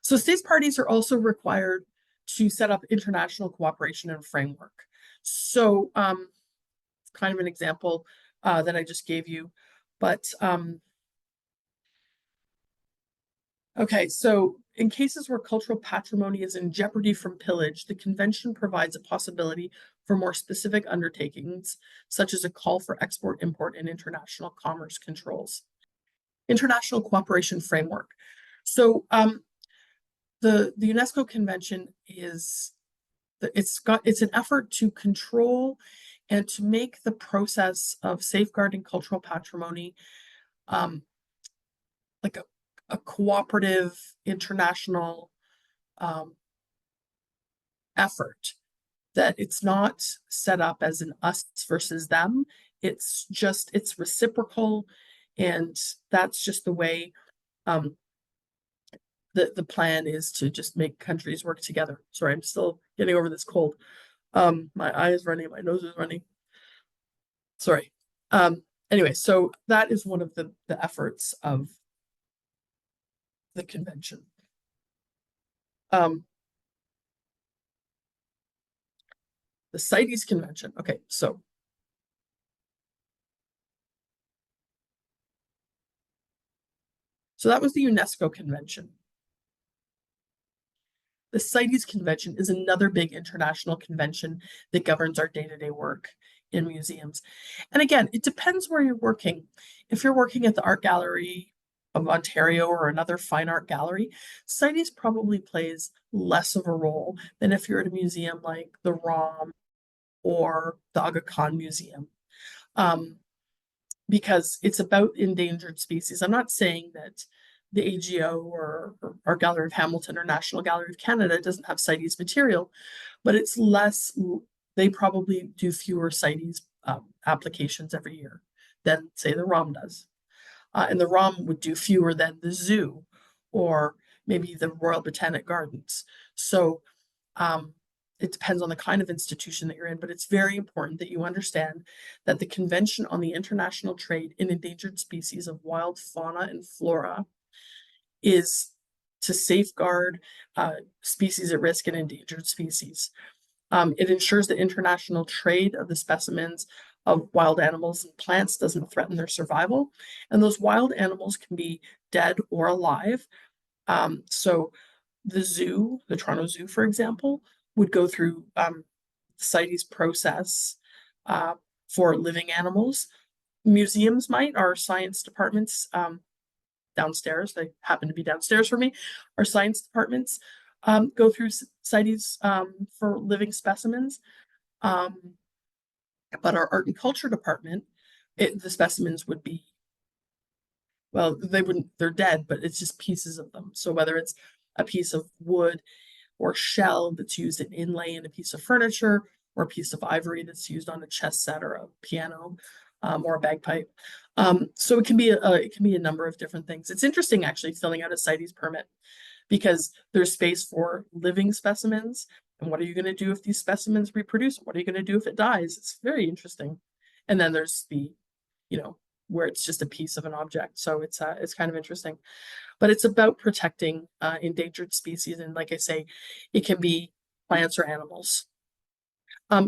So states parties are also required to set up international cooperation and framework. So it's kind of an example that I just gave you, but okay, so in cases where cultural patrimony is in jeopardy from pillage, the convention provides a possibility for more specific undertakings, such as a call for export, import, and international commerce controls. International cooperation framework. So the UNESCO Convention is, it's an effort to control and to make the process of safeguarding cultural patrimony like a cooperative international effort, that it's not set up as an us versus them. It's reciprocal, and that's just the way the plan is, to just make countries work together. Sorry, I'm still getting over this cold. My eye is running, my nose is running. Sorry. Anyway, so that is one of the efforts of the convention. The CITES Convention. Okay, so So that was the UNESCO Convention. The CITES Convention is another big international convention that governs our day-to-day work in museums. And again, it depends where you're working. If you're working at the Art Gallery of Ontario or another fine art gallery, CITES probably plays less of a role than if you're at a museum like the ROM or the Aga Khan Museum. Because it's about endangered species. I'm not saying that the AGO or our Gallery of Hamilton or National Gallery of Canada doesn't have CITES material, but it's less, they probably do fewer CITES applications every year than, say, the ROM does. And the ROM would do fewer than the zoo or maybe the Royal Botanic Gardens. So it depends on the kind of institution that you're in, but it's very important that you understand that the Convention on the International Trade in Endangered Species of Wild Fauna and Flora is to safeguard species at risk and endangered species. It ensures that international trade of the specimens of wild animals and plants doesn't threaten their survival. And those wild animals can be dead or alive. So the zoo, the Toronto Zoo, for example, would go through CITES process for living animals. Museums might, our science departments downstairs, they happen to be downstairs for me, our science departments go through CITES for living specimens. But our art and culture department, the specimens would be, well, they're dead, but it's just pieces of them. So whether it's a piece of wood or shell that's used in inlay in a piece of furniture, or a piece of ivory that's used on a chess set or a piano, or a bagpipe. So it can be a number of different things. It's interesting actually filling out a CITES permit because there's space for living specimens. And what are you going to do if these specimens reproduce? What are you going to do if it dies? It's very interesting. And then there's the, where it's just a piece of an object. So it's kind of interesting. But it's about protecting endangered species. And like I say, it can be plants or animals.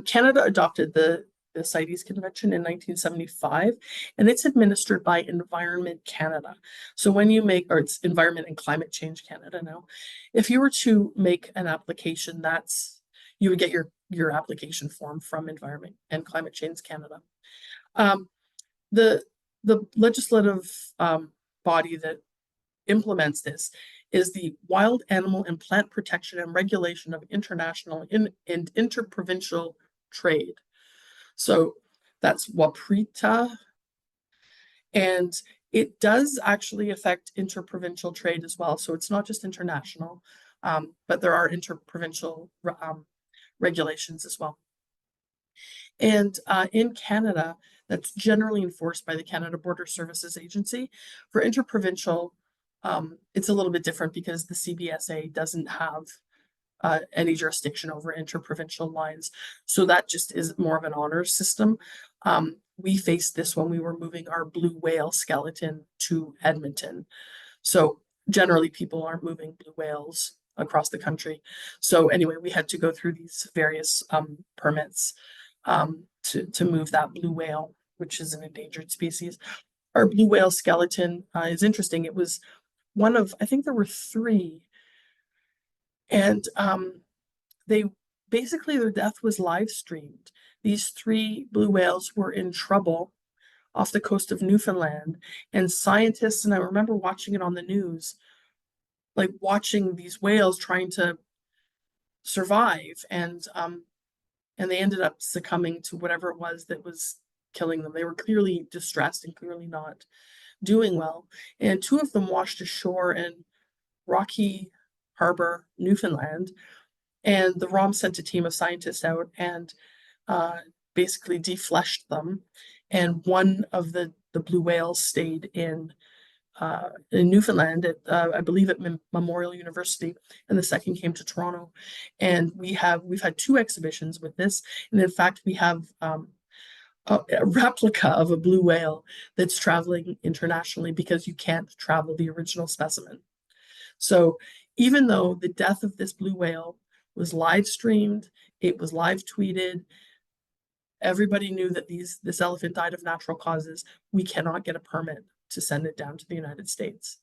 Canada adopted the CITES Convention in 1975, and it's administered by Environment Canada. So when you make, or it's Environment and Climate Change Canada now, if you were to make an application, you would get your application form from Environment and Climate Change Canada. The legislative body that implements this is the Wild Animal and Plant Protection and Regulation of International and Interprovincial Trade. So that's WAPRITA. And it does actually affect interprovincial trade as well. So it's not just international, but there are interprovincial regulations as well. And in Canada, that's generally enforced by the Canada Border Services Agency. For interprovincial, it's a little bit different because the CBSA doesn't have any jurisdiction over interprovincial lines. So that just is more of an honors system. We faced this when we were moving our blue whale skeleton to Edmonton. So generally people aren't moving blue whales across the country. So anyway, we had to go through these various permits to move that blue whale, which is an endangered species. Our blue whale skeleton is interesting. It was one of, I think there were 3. And they basically, their death was live streamed. These 3 blue whales were in trouble off the coast of Newfoundland, and scientists, and I remember watching it on the news, like watching these whales trying to survive, and they ended up succumbing to whatever it was that was killing them. They were clearly distressed and clearly not doing well. And 2 of them washed ashore in Rocky Harbor, Newfoundland. And the ROM sent a team of scientists out and basically defleshed them. And one of the blue whales stayed in Newfoundland at, I believe, at Memorial University, and the second came to Toronto. And we've had 2 exhibitions with this, and in fact, we have a replica of a blue whale that's traveling internationally because you can't travel the original specimen. So even though the death of this blue whale was live streamed, it was live tweeted, everybody knew that this elephant died of natural causes, we cannot get a permit to send it down to the United States.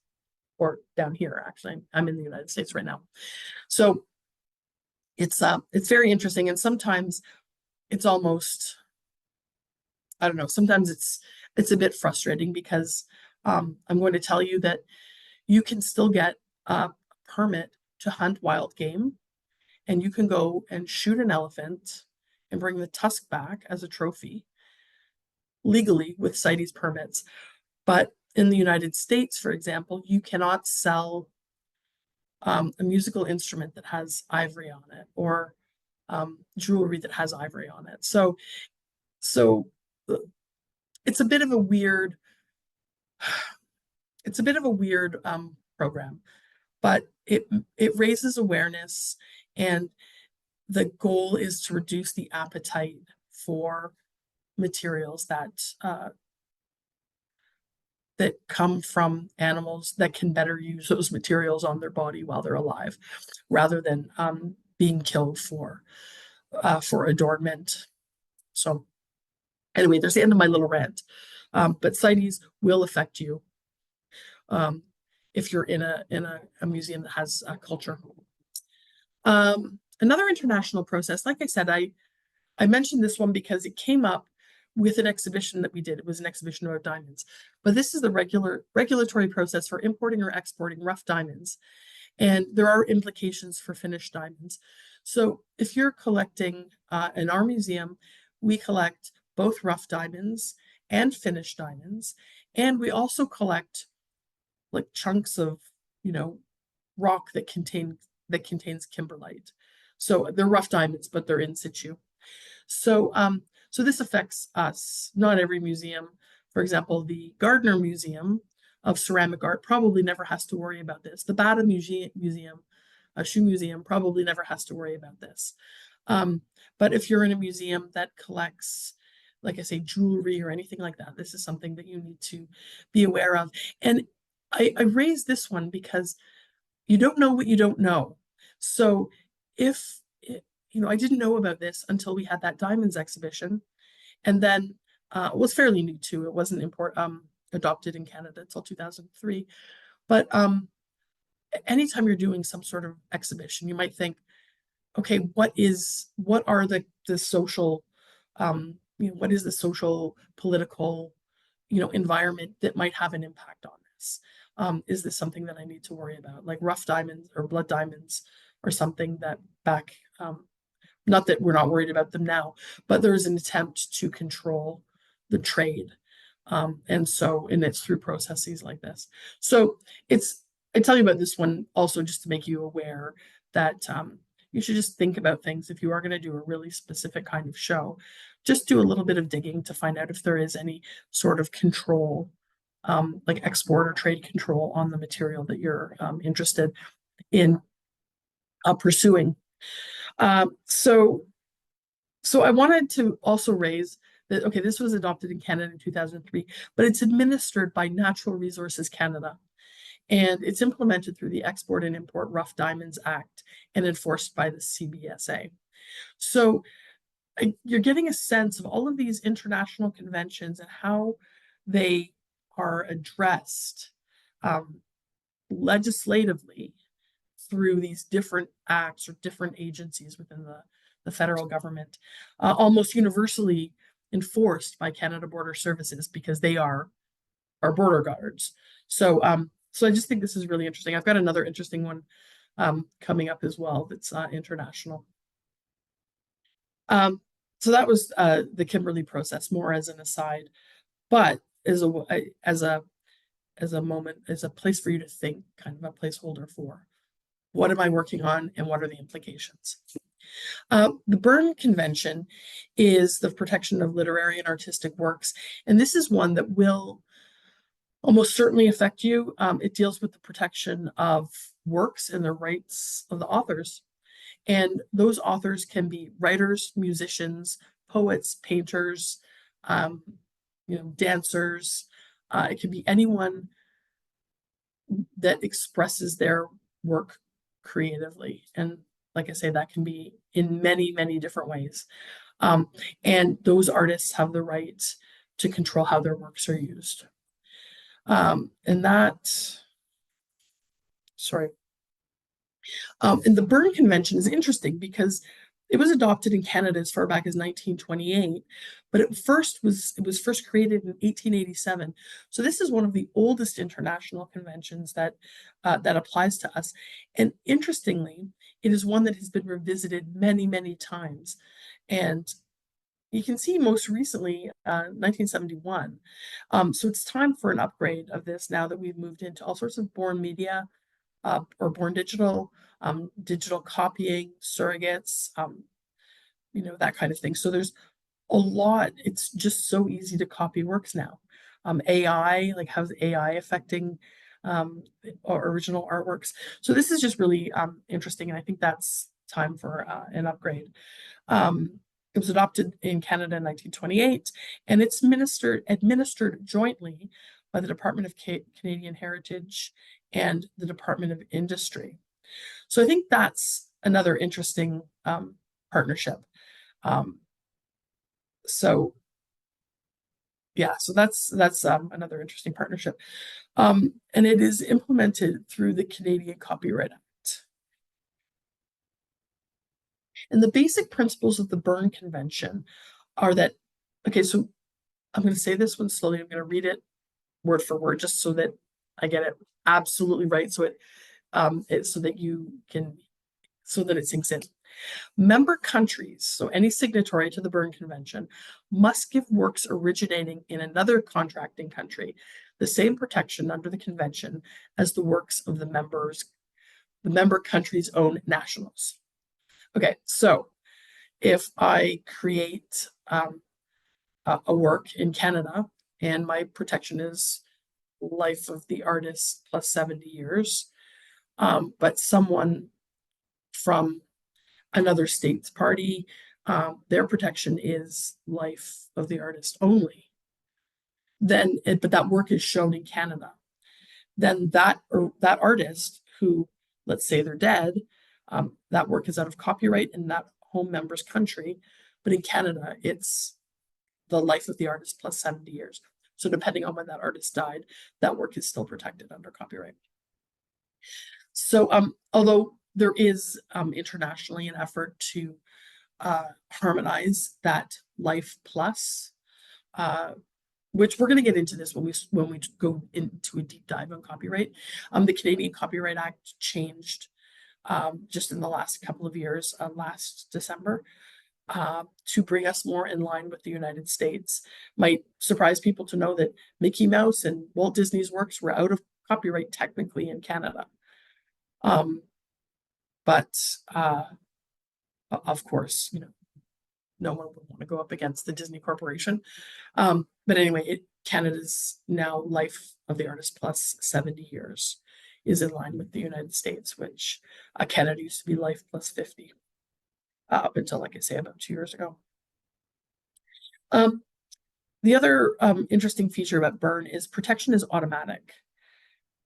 or down here, actually. I'm in the United States right now. So it's very interesting. And sometimes it's almost, I don't know, sometimes it's a bit frustrating because I'm going to tell you that you can still get a permit to hunt wild game, and you can go and shoot an elephant and bring the tusk back as a trophy legally with CITES permits. But in the United States, for example, you cannot sell a musical instrument that has ivory on it, or jewelry that has ivory on it. So it's a bit of a weird, program, but it raises awareness, and the goal is to reduce the appetite for materials that come from animals that can better use those materials on their body while they're alive, rather than being killed for adornment. So anyway, there's the end of my little rant. But CITES will affect you if you're in a museum that has culture. Another international process, like I said, I mentioned this one because it came up with an exhibition that we did. It was an exhibition of diamonds, but this is the regulatory process for importing or exporting rough diamonds, and there are implications for finished diamonds. So if you're collecting in our museum, we collect both rough diamonds and finished diamonds, and we also collect like chunks of, rock that contains kimberlite. So they're rough diamonds, but they're in situ. So so this affects us. Not every museum. For example, the Gardner Museum of Ceramic Art probably never has to worry about this. The Bata Museum, a shoe museum, probably never has to worry about this. But if you're in a museum that collects, like I say, jewelry or anything like that, this is something that you need to be aware of. And I raised this one because you don't know what you don't know. So if, I didn't know about this until we had that diamonds exhibition. And then it was fairly new too. It wasn't adopted in Canada until 2003. But anytime you're doing some sort of exhibition, you might think, okay, what are the social, what is the social, political, environment that might have an impact on this? Is this something that I need to worry about? Like rough diamonds or blood diamonds or something that back, not that we're not worried about them now, but there is an attempt to control the trade. And it's through processes like this. So I tell you about this one also just to make you aware that you should just think about things. If you are going to do a really specific kind of show, just do a little bit of digging to find out if there is any sort of control, like export or trade control on the material that you're interested in pursuing. So I wanted to also raise that, okay, this was adopted in Canada in 2003, but it's administered by Natural Resources Canada, and it's implemented through the Export and Import Rough Diamonds Act and enforced by the CBSA. So you're getting a sense of all of these international conventions and how they are addressed legislatively through these different acts or different agencies within the federal government, almost universally enforced by Canada Border Services because they are our border guards. So I just think this is really interesting. I've got another interesting one coming up as well that's international. So that was the Kimberley process, more as an aside, but as a moment, as a place for you to think, kind of a placeholder for what am I working on and what are the implications. The Berne Convention is the protection of literary and artistic works, and this is one that will almost certainly affect you. It deals with the protection of works and the rights of the authors. And those authors can be writers, musicians, poets, painters, dancers. It can be anyone that expresses their work creatively. And like I say, that can be in many, many different ways. And those artists have the right to control how their works are used. And that sorry. And the Berne Convention is interesting because it was adopted in Canada as far back as 1928, but it was first created in 1887. So this is one of the oldest international conventions that applies to us. And interestingly, it is one that has been revisited many, many times. And you can see most recently, 1971. So it's time for an upgrade of this now that we've moved into all sorts of born media, or born digital, digital copying, surrogates, that kind of thing. So there's a lot. It's just so easy to copy works now. AI, like how's AI affecting our original artworks? So this is just really interesting, and I think that's time for an upgrade. It was adopted in Canada in 1928, and it's administered jointly by the Department of Canadian Heritage and the Department of Industry. So I think that's another interesting partnership. So that's another interesting partnership. And it is implemented through the Canadian Copyright Act. And the basic principles of the Berne Convention are that, okay, so I'm going to say this one slowly. I'm going to read it word for word just so that I get it absolutely right. So so that it sinks in. Member countries, so any signatory to the Berne Convention, must give works originating in another contracting country the same protection under the convention as the works of the member country's own nationals. Okay, so if I create a work in Canada and my protection is life of the artist plus 70 years, but someone from another state's party, their protection is life of the artist only. But that work is shown in Canada. Then that artist who, let's say they're dead, that work is out of copyright in that home member's country, but in Canada, it's the life of the artist plus 70 years. So depending on when that artist died, that work is still protected under copyright. So although there is internationally an effort to harmonize that life plus, which we're going to get into this when we go into a deep dive on copyright. The Canadian Copyright Act changed just in the last couple of years, last December, to bring us more in line with the United States. Might surprise people to know that Mickey Mouse and Walt Disney's works were out of copyright technically in Canada. But of course, no one would want to go up against the Disney Corporation. But anyway, Canada's now life of the artist plus 70 years is in line with the United States, which Canada used to be life plus 50 up until, like I say, about 2 years ago. The other interesting feature about Berne is protection is automatic,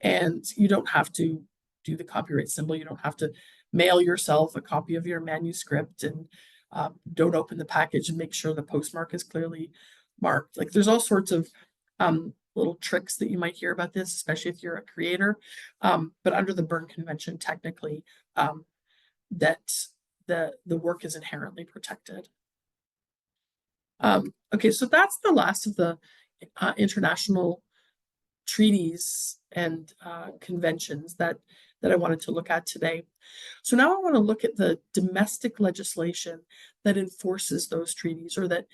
and you don't have to do the copyright symbol. You don't have to mail yourself a copy of your manuscript, and don't open the package and make sure the postmark is clearly marked. Like there's all sorts of little tricks that you might hear about this, especially if you're a creator. But under the Berne Convention, technically, that the work is inherently protected. Okay, so that's the last of the international treaties and conventions that I wanted to look at today. So now I want to look at the domestic legislation that enforces those treaties, or that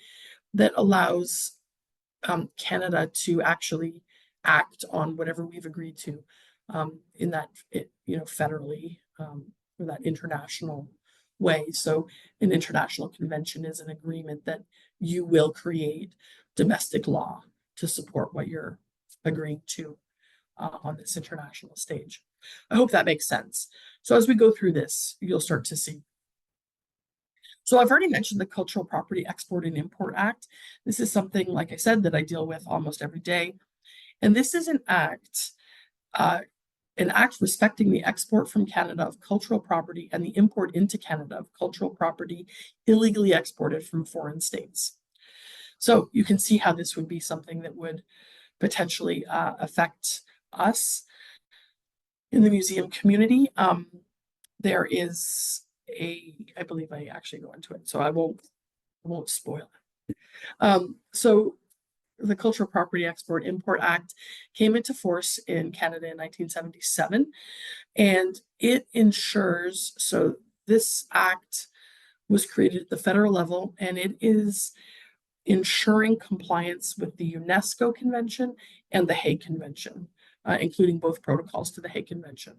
allows Canada to actually act on whatever we've agreed to in that, federally, or that international way. So an international convention is an agreement that you will create domestic law to support what you're agreeing to on this international stage. I hope that makes sense. So as we go through this, you'll start to see. So I've already mentioned the Cultural Property Export and Import Act. This is something, like I said, that I deal with almost every day. And this is an act respecting the export from Canada of cultural property and the import into Canada of cultural property illegally exported from foreign states. So you can see how this would be something that would potentially affect us. in the museum community. There is I believe I actually go into it, so I won't spoil it. So the Cultural Property Export-Import Act came into force in Canada in 1977, and it ensures, so this act was created at the federal level, and it is ensuring compliance with the UNESCO Convention and the Hague Convention, including both protocols to the Hague Convention,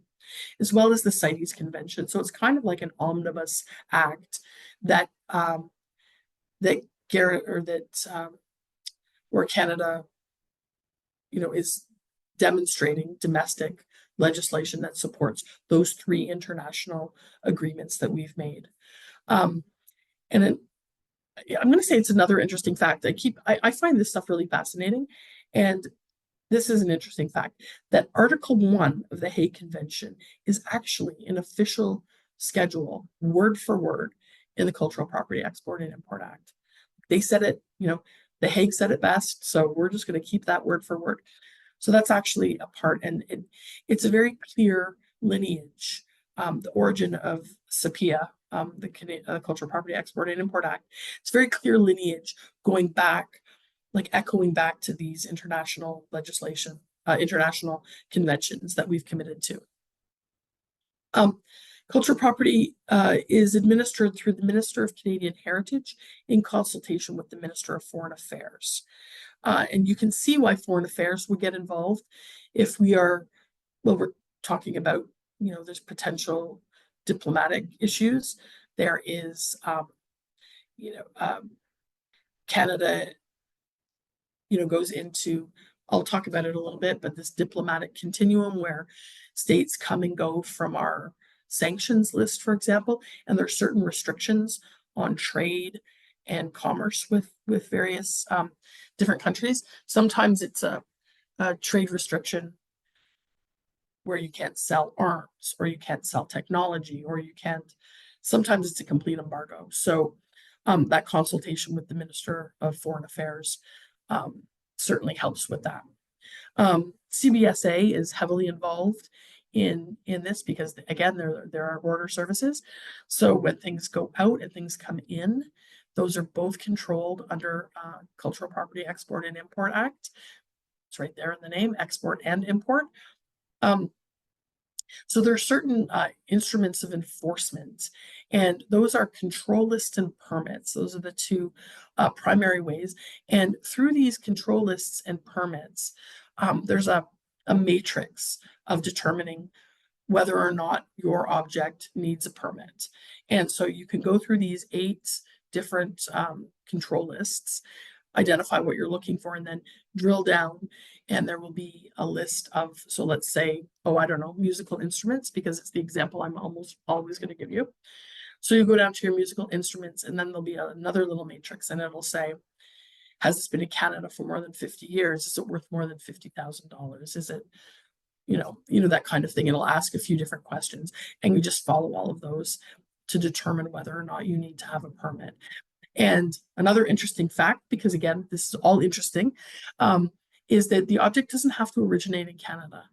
as well as the CITES Convention. So it's kind of like an omnibus act that where Canada, is demonstrating domestic legislation that supports those three international agreements that we've made. And then I'm going to say it's another interesting fact. I find this stuff really fascinating. And this is an interesting fact that Article 1 of the Hague Convention is actually an official schedule, word for word, in the Cultural Property Export and Import Act. They said it, the Hague said it best, so we're just going to keep that word for word. So that's actually a part, and it's a very clear lineage. The origin of CPIA, the Cultural Property Export and Import Act, it's very clear lineage going back, like echoing back to these international legislation, international conventions that we've committed to. Cultural property is administered through the Minister of Canadian Heritage in consultation with the Minister of Foreign Affairs. And you can see why Foreign Affairs would get involved if we're talking about, there's potential diplomatic issues. There is, Canada, goes into, I'll talk about it a little bit, but this diplomatic continuum where states come and go from our sanctions list, for example, and there are certain restrictions on trade and commerce with various different countries. Sometimes it's a trade restriction where you can't sell arms, or you can't sell technology, or you can't, sometimes it's a complete embargo. So that consultation with the Minister of Foreign Affairs certainly helps with that. CBSA is heavily involved in this because, again, there are border services. So when things go out and things come in, those are both controlled under Cultural Property Export and Import Act. It's right there in the name, export and import. So there are certain instruments of enforcement, and those are control lists and permits. Those are the two primary ways. And through these control lists and permits, there's a matrix of determining whether or not your object needs a permit. And so you can go through these 8 different control lists, identify what you're looking for, and then drill down, and there will be a list of, so let's say, musical instruments, because it's the example I'm almost always going to give you. So you go down to your musical instruments, and then there'll be another little matrix, and it'll say, has this been in Canada for more than 50 years? Is it worth more than $50,000? Is it, that kind of thing. It'll ask a few different questions, and you just follow all of those to determine whether or not you need to have a permit. And another interesting fact, because again, this is all interesting, is that the object doesn't have to originate in Canada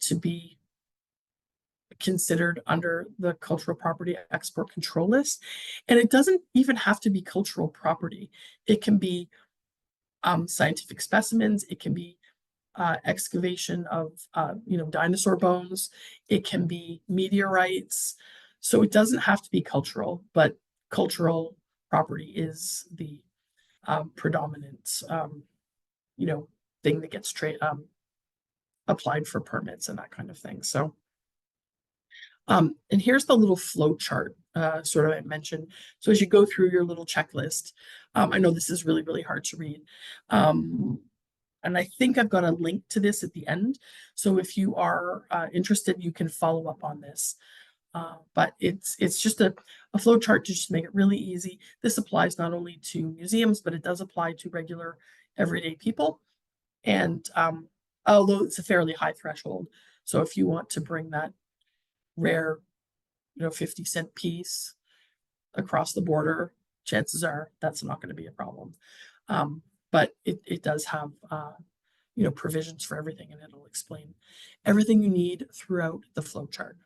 to be considered under the Cultural Property Export Control List. And it doesn't even have to be cultural property. It can be scientific specimens. It can be excavation of, dinosaur bones. It can be meteorites. So it doesn't have to be cultural, but cultural property is the predominant, thing that gets applied for permits and that kind of thing. So, and here's the little flow chart, sort of I mentioned. So as you go through your little checklist, I know this is really, really hard to read. And I think I've got a link to this at the end. So if you are interested, you can follow up on this. But it's just a flow chart to just make it really easy. This applies not only to museums, but it does apply to regular everyday people. And although it's a fairly high threshold, so if you want to bring that rare, 50-cent piece across the border, chances are that's not going to be a problem. But it does have provisions for everything, and it'll explain everything you need throughout the flow chart.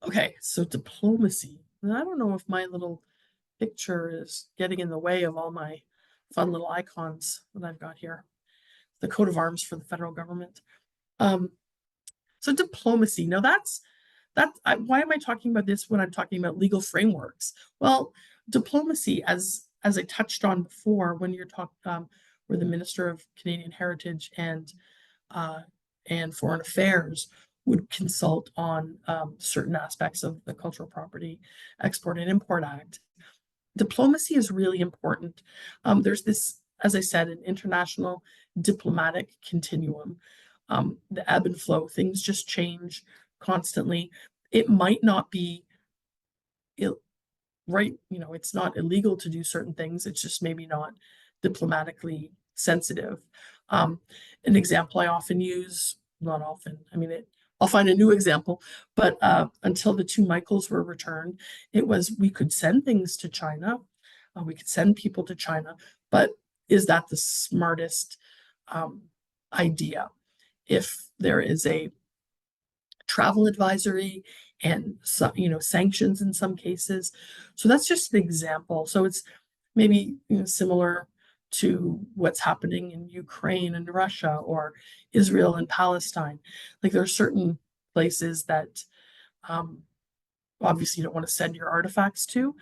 Okay, so diplomacy. And I don't know if my little picture is getting in the way of all my fun little icons that I've got here. The coat of arms for the federal government. So diplomacy. Now why am I talking about this when I'm talking about legal frameworks? Well, diplomacy, as I touched on before, when you're talking, where the Minister of Canadian Heritage and Foreign Affairs would consult on certain aspects of the Cultural Property Export and Import Act. Diplomacy is really important. There's this, as I said, an international diplomatic continuum. The ebb and flow, things just change constantly. It might not be right, it's not illegal to do certain things. It's just maybe not diplomatically sensitive. An example I often use, not often, I'll find a new example, but until the two Michaels were returned, it was we could send things to China, we could send people to China, but is that the smartest idea? If there is a travel advisory and sanctions in some cases. So that's just an example. So it's maybe similar to what's happening in Ukraine and Russia or Israel and Palestine. Like there are certain places that obviously you don't want to send your artifacts to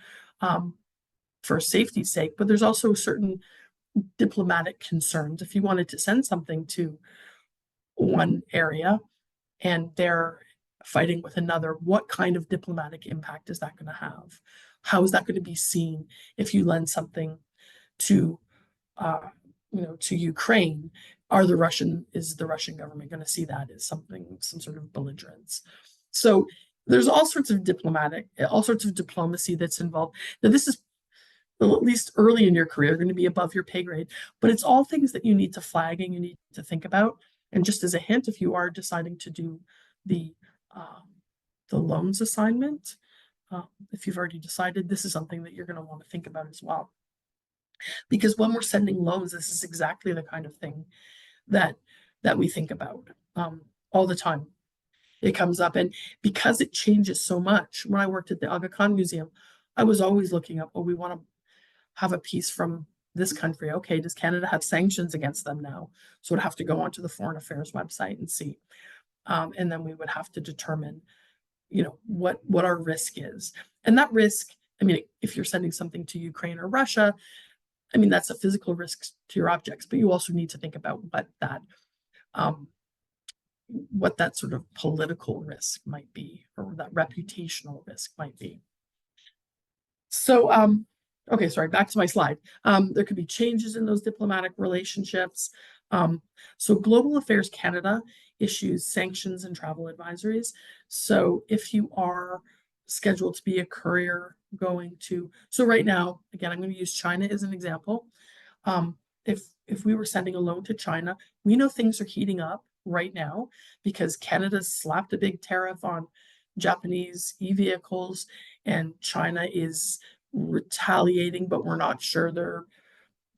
for safety's sake, but there's also certain diplomatic concerns. If you wanted to send something to one area and they're fighting with another, what kind of diplomatic impact is that going to have? How is that going to be seen if you lend something to Ukraine? Is the Russian government going to see that as some sort of belligerence? So there's all sorts of diplomacy that's involved. Now this is, at least early in your career, going to be above your pay grade, but it's all things that you need to flag and you need to think about. And just as a hint, if you are deciding to do the loans assignment, if you've already decided, this is something that you're going to want to think about as well. Because when we're sending loans, this is exactly the kind of thing that we think about all the time. It comes up, and because it changes so much. When I worked at the Aga Khan Museum, I was always looking up, we want to have a piece from this country. Okay, does Canada have sanctions against them now? So we'd have to go onto the Foreign Affairs website and see. And then we would have to determine, what our risk is. And that risk, if you're sending something to Ukraine or Russia, that's a physical risk to your objects, but you also need to think about what that sort of political risk might be, or that reputational risk might be. So, okay, sorry, back to my slide. There could be changes in those diplomatic relationships. So Global Affairs Canada issues sanctions and travel advisories. So if you are scheduled to be a courier going to, so right now, again, I'm going to use China as an example. If we were sending a loan to China, we know things are heating up right now because Canada's slapped a big tariff on Japanese e-vehicles and China is retaliating, but we're not sure. They're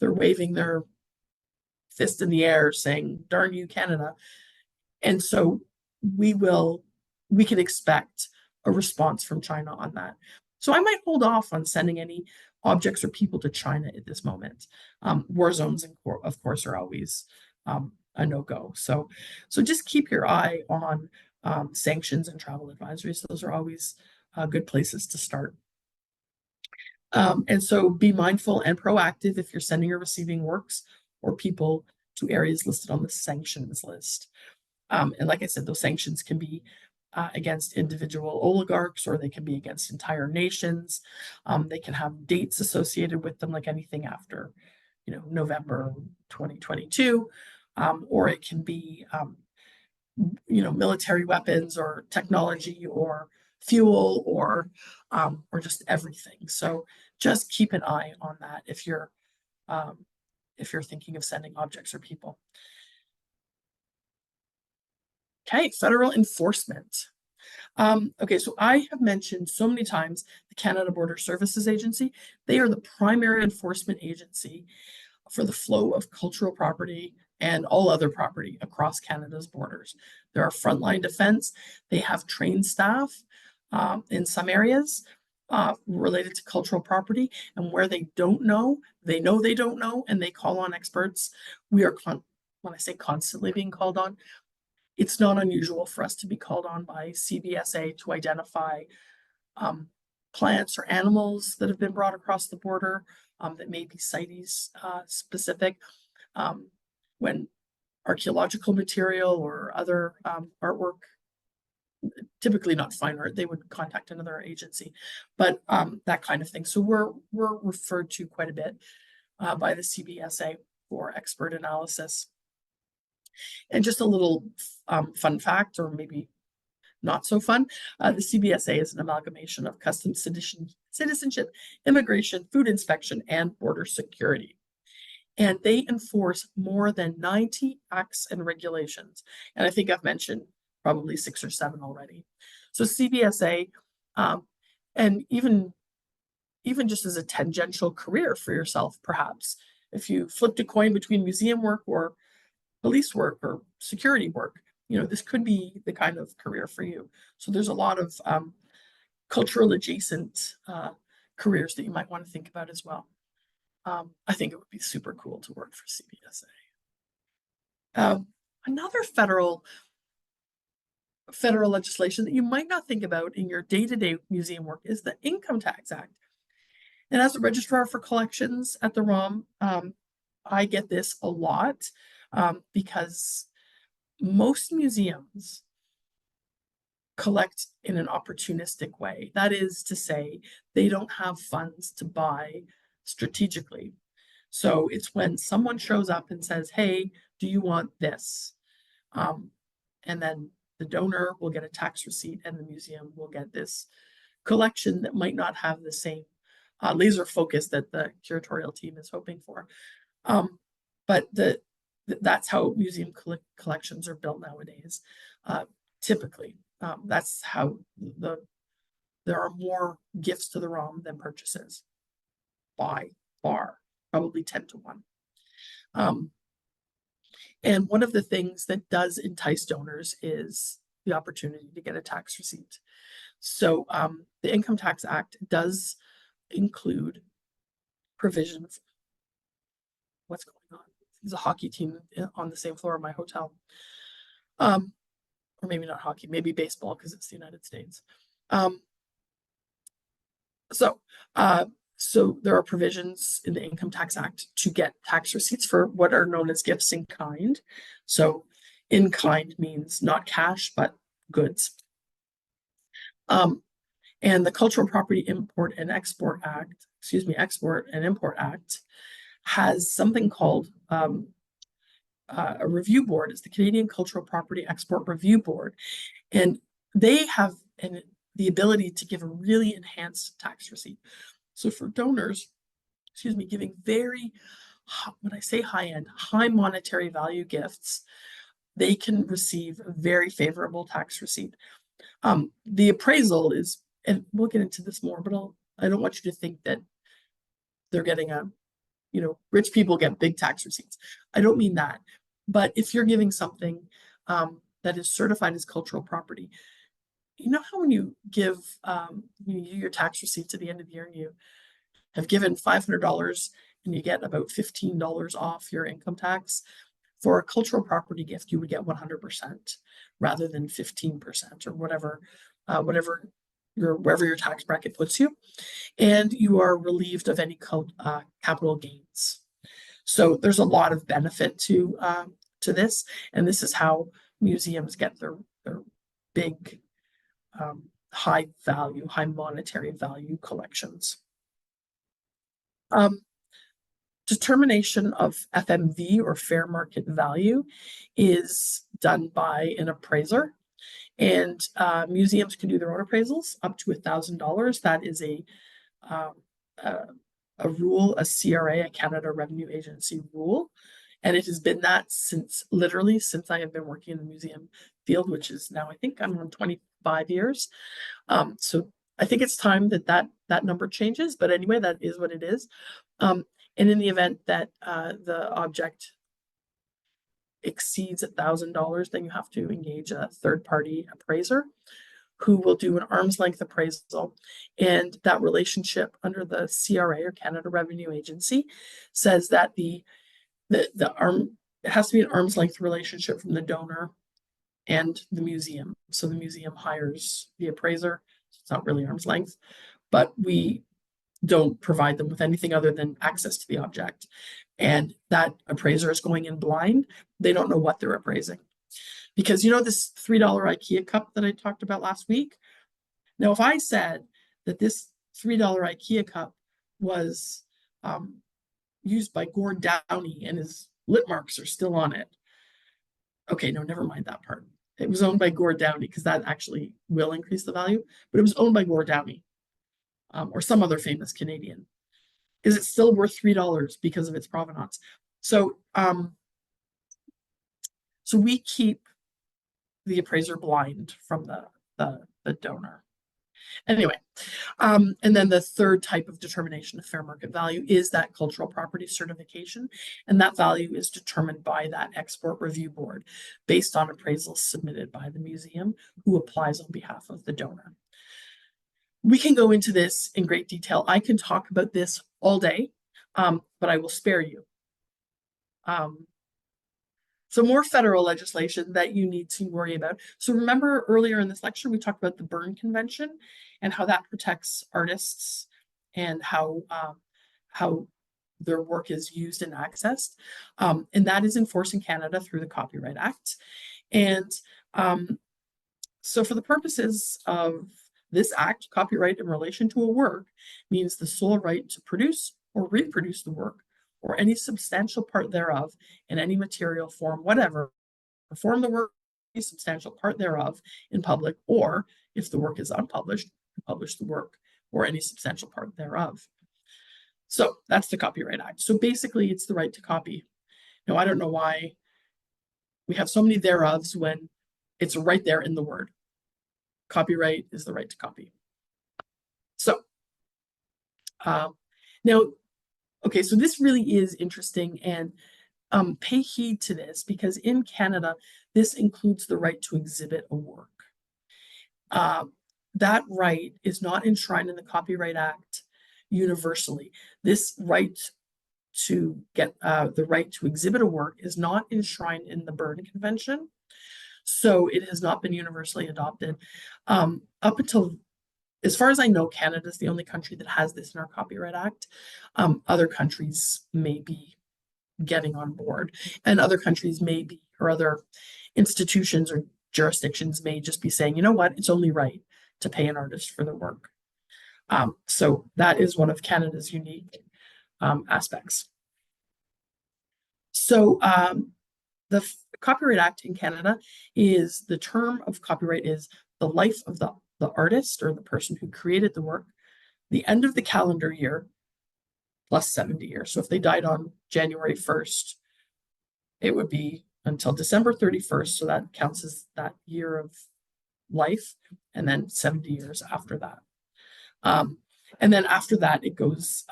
waving their fist in the air saying, darn you, Canada. And so we can expect a response from China on that. So I might hold off on sending any objects or people to China at this moment. War zones, of course, are always a no-go. So just keep your eye on sanctions and travel advisories. Those are always good places to start. And so be mindful and proactive if you're sending or receiving works or people to areas listed on the sanctions list. And like I said, those sanctions can be against individual oligarchs, or they can be against entire nations. They can have dates associated with them, like anything after, November 2022, or it can be, military weapons or technology or fuel or just everything. So just keep an eye on that if you're thinking of sending objects or people. Okay, federal enforcement. Okay, so I have mentioned so many times the Canada Border Services Agency. They are the primary enforcement agency for the flow of cultural property and all other property across Canada's borders. There are frontline defense. They have trained staff in some areas related to cultural property, and where they don't know, they know they don't know, and they call on experts. We are, when I say constantly being called on, it's not unusual for us to be called on by CBSA to identify plants or animals that have been brought across the border that may be CITES specific. When archaeological material or other artwork, typically not fine art, they would contact another agency, but that kind of thing. So we're referred to quite a bit by the CBSA for expert analysis. And just a little fun fact, or maybe not so fun, the CBSA is an amalgamation of customs, citizenship, immigration, food inspection, and border security. And they enforce more than 90 acts and regulations. And I think I've mentioned probably 6 or 7 already. So CBSA, and even just as a tangential career for yourself, perhaps, if you flipped a coin between museum work or police work or security work, you know, this could be the kind of career for you. So there's a lot of cultural adjacent careers that you might want to think about as well. I think it would be super cool to work for CBSA. Another federal legislation that you might not think about in your day-to-day museum work is the Income Tax Act. And as a registrar for collections at the ROM, I get this a lot because most museums collect in an opportunistic way. That is to say, they don't have funds to buy strategically. So it's when someone shows up and says, hey, do you want this? And then the donor will get a tax receipt and the museum will get this collection that might not have the same laser focus that the curatorial team is hoping for. But that's how museum collections are built nowadays. Typically, that's how there are more gifts to the ROM than purchases by far, probably 10 to 1. And one of the things that does entice donors is the opportunity to get a tax receipt. So the Income Tax Act does include provisions. What's going on? There's a hockey team on the same floor of my hotel. Or maybe not hockey, maybe baseball because it's the United States. So there are provisions in the Income Tax Act to get tax receipts for what are known as gifts in kind. So in kind means not cash, but goods. And the Cultural Property Import and Export Act, Export and Import Act, has something called a review board. It's the Canadian Cultural Property Export Review Board. And they have the ability to give a really enhanced tax receipt. So for donors, giving very, when I say high-end, high monetary value gifts, they can receive a very favorable tax receipt. The appraisal is, and we'll get into this more, but I don't want you to think that they're getting rich people get big tax receipts. I don't mean that. But if you're giving something that is certified as cultural property, you know how when you give your tax receipts at the end of the year and you have given $500 and you get about $15 off your income tax? For a cultural property gift, you would get 100% rather than 15% or whatever wherever your tax bracket puts you, and you are relieved of any capital gains. So there's a lot of benefit to this, and this is how museums get their big high monetary value collections. Determination of FMV or fair market value is done by an appraiser, and museums can do their own appraisals up to $1,000. That is a rule, a CRA, a Canada Revenue Agency rule, and it has been that since I have been working in the museum field, which is now, I think I'm on 25 years. So I think it's time that number changes, but anyway, that is what it is. And in the event that the object exceeds $1,000, then you have to engage a third-party appraiser who will do an arm's length appraisal. And that relationship under the CRA, or Canada Revenue Agency, says that it has to be an arm's length relationship from the donor and the museum. So the museum hires the appraiser. It's not really arm's length, but we don't provide them with anything other than access to the object. And that appraiser is going in blind. They don't know what they're appraising. Because you know this $3 IKEA cup that I talked about last week? Now, if I said that this $3 IKEA cup was used by Gord Downey and his lip marks are still on it. Okay, no, never mind that part. It was owned by Gord Downey, because that actually will increase the value, but it was owned by Gord Downey or some other famous Canadian. Is it still worth $3 because of its provenance? So, so we keep the appraiser blind from the donor. Anyway, and then the third type of determination of fair market value is that cultural property certification. And that value is determined by that export review board based on appraisals submitted by the museum, who applies on behalf of the donor. We can go into this in great detail. I can talk about this all day, but I will spare you. So more federal legislation that you need to worry about. So remember earlier in this lecture, we talked about the Berne Convention and how that protects artists and how their work is used and accessed. And that is enforced in Canada through the Copyright Act. And so for the purposes of this act, copyright in relation to a work means the sole right to produce or reproduce the work or any substantial part thereof in any material form, whatever, perform the work, any substantial part thereof in public, or if the work is unpublished, publish the work or any substantial part thereof. So that's the Copyright Act. So basically it's the right to copy. Now, I don't know why we have so many thereofs when it's right there in the word. Copyright is the right to copy. So now, okay, so this really is interesting, and pay heed to this, because in Canada, this includes the right to exhibit a work. That right is not enshrined in the Copyright Act universally. This right to get the right to exhibit a work is not enshrined in the Berne Convention, so it has not been universally adopted. Up until, as far as I know, Canada is the only country that has this in our Copyright Act. Other countries may be getting on board, and other countries may be, or other institutions or jurisdictions may just be saying, you know what, it's only right to pay an artist for their work. So that is one of Canada's unique aspects. So the Copyright Act in Canada is, the term of copyright is the life of the artist or the person who created the work, the end of the calendar year, plus 70 years. So if they died on January 1st, it would be until December 31st. So that counts as that year of life, and then 70 years after that. And then after that, it goes,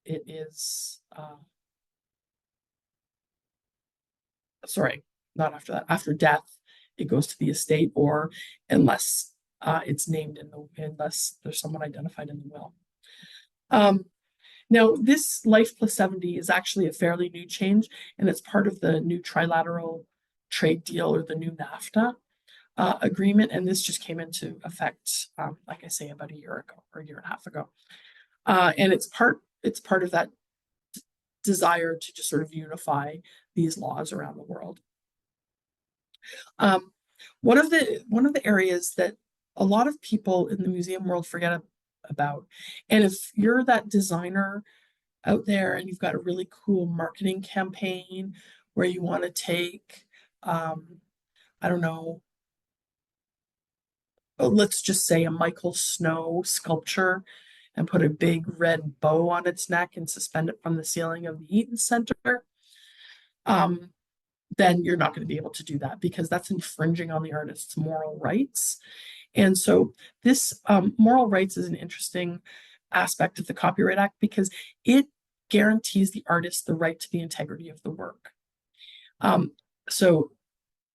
it is, sorry, not after that, after death, it goes to the estate, or unless it's named in the, unless there's someone identified in the will. Now, this life plus 70 is actually a fairly new change, and it's part of the new trilateral trade deal, or the new NAFTA agreement. And this just came into effect, like I say, about a year ago or a year and a half ago. And it's part of that desire to just sort of unify these laws around the world. One of the areas that a lot of people in the museum world forget about, and if you're that designer out there and you've got a really cool marketing campaign where you want to take, I don't know, let's just say a Michael Snow sculpture and put a big red bow on its neck and suspend it from the ceiling of the Eaton Center, then you're not going to be able to do that, because that's infringing on the artist's moral rights. And so this moral rights is an interesting aspect of the Copyright Act, because it guarantees the artist the right to the integrity of the work. So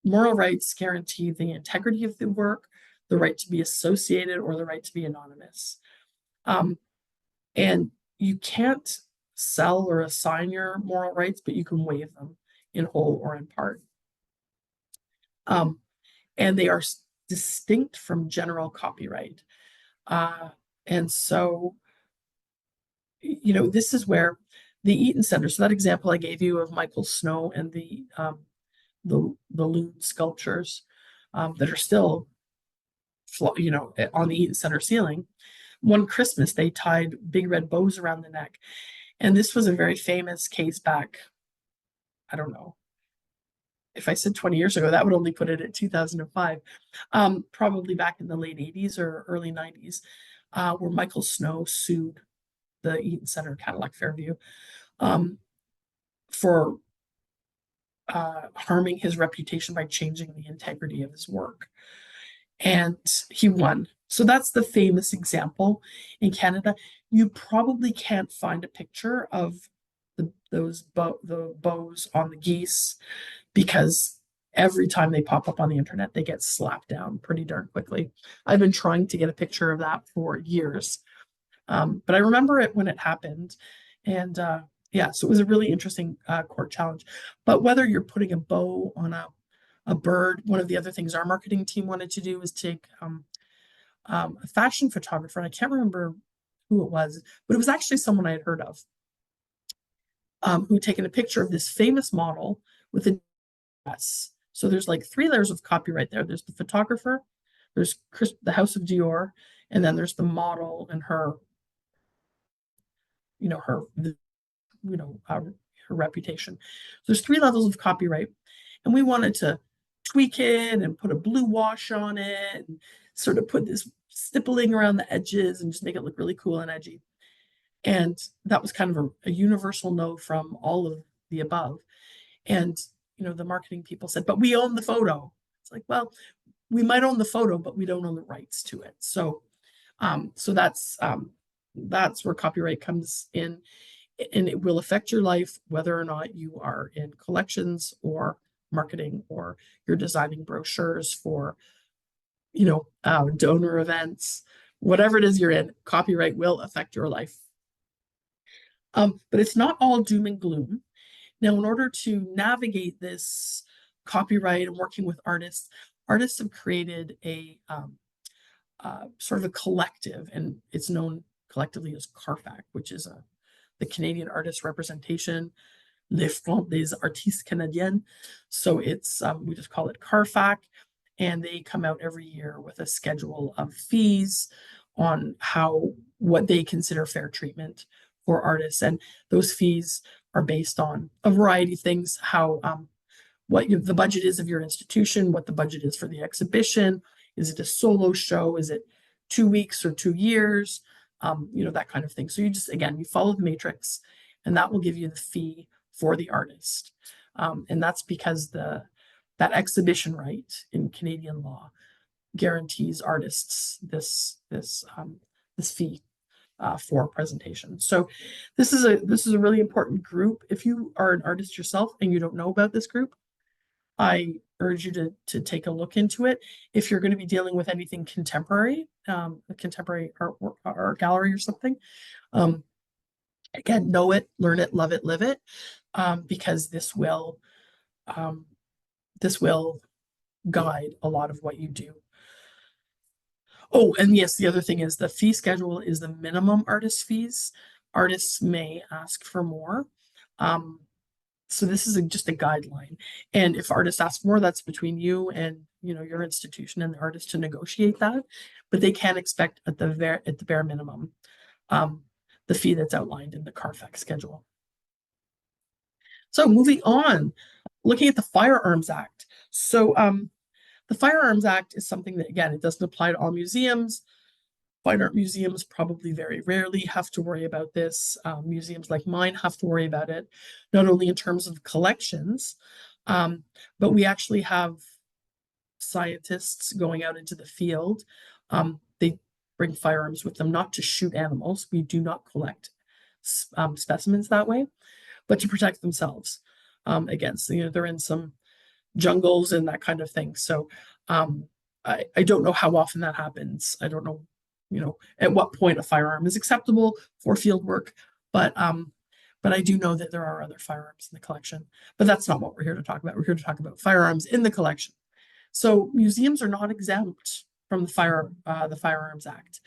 moral rights guarantee the integrity of the work, the right to be associated, or the right to be anonymous. And you can't sell or assign your moral rights, but you can waive them in whole or in part. And they are distinct from general copyright. And so, this is where the Eaton Center, so that example I gave you of Michael Snow and the loon sculptures that are still, on the Eaton Center ceiling. One Christmas, they tied big red bows around the neck. And this was a very famous case back, I don't know, if I said 20 years ago, that would only put it at 2005, probably back in the late 80s or early 90s, where Michael Snow sued the Eaton Center, Cadillac Fairview, for harming his reputation by changing the integrity of his work. And he won. So that's the famous example in Canada. You probably can't find a picture of the bows on the geese, because every time they pop up on the internet, they get slapped down pretty darn quickly. I've been trying to get a picture of that for years. But I remember it when it happened. And so it was a really interesting court challenge. But whether you're putting a bow on a bird, one of the other things our marketing team wanted to do was take a fashion photographer, and I can't remember who it was, but it was actually someone I had heard of, who had taken a picture of this famous model with a dress. So there's like 3 layers of copyright there. There's the photographer, there's the House of Dior, and then there's the model and her reputation. So there's 3 levels of copyright, and we wanted to tweak it and put a blue wash on it and sort of put this stippling around the edges and just make it look really cool and edgy. And that was kind of a universal no from all of the above. And the marketing people said, but we own the photo. It's like, well, we might own the photo, but we don't own the rights to it. So that's where copyright comes in, and it will affect your life whether or not you are in collections or marketing, or you're designing brochures for donor events. Whatever it is you're in, copyright will affect your life. But it's not all doom and gloom. Now, in order to navigate this copyright and working with artists have created a sort of a collective, and it's known collectively as CARFAC, which is the Canadian Artist Representation, Le Front des Artistes Canadiens. So it's we just call it CARFAC, and they come out every year with a schedule of fees on what they consider fair treatment for artists, and those fees are based on a variety of things: what the budget is of your institution, what the budget is for the exhibition, is it a solo show, is it 2 weeks or 2 years, that kind of thing. So you follow the matrix, and that will give you the fee for the artist. And that's because that exhibition right in Canadian law guarantees artists this fee for presentation. So this is a really important group. If you are an artist yourself and you don't know about this group, I urge you to take a look into it. If you're going to be dealing with anything contemporary, a contemporary art gallery or something, again, know it, learn it, love it, live it, because this will guide a lot of what you do. Oh, and yes, the other thing is the fee schedule is the minimum artist fees. Artists may ask for more. So this is just a guideline. And if artists ask more, that's between you and your institution and the artist to negotiate that. But they can expect at the bare minimum the fee that's outlined in the CARFAC schedule. So moving on, looking at the Firearms Act. So the Firearms Act is something that, again, it doesn't apply to all museums. Fine art museums probably very rarely have to worry about this. Museums like mine have to worry about it, not only in terms of collections, but we actually have scientists going out into the field. They bring firearms with them, not to shoot animals. We do not collect specimens that way, but to protect themselves against, they're in some jungles and that kind of thing. So I don't know how often that happens. I don't know, at what point a firearm is acceptable for field work, but I do know that there are other firearms in the collection. But that's not what we're here to talk about. We're here to talk about firearms in the collection. So museums are not exempt from the Firearms Act.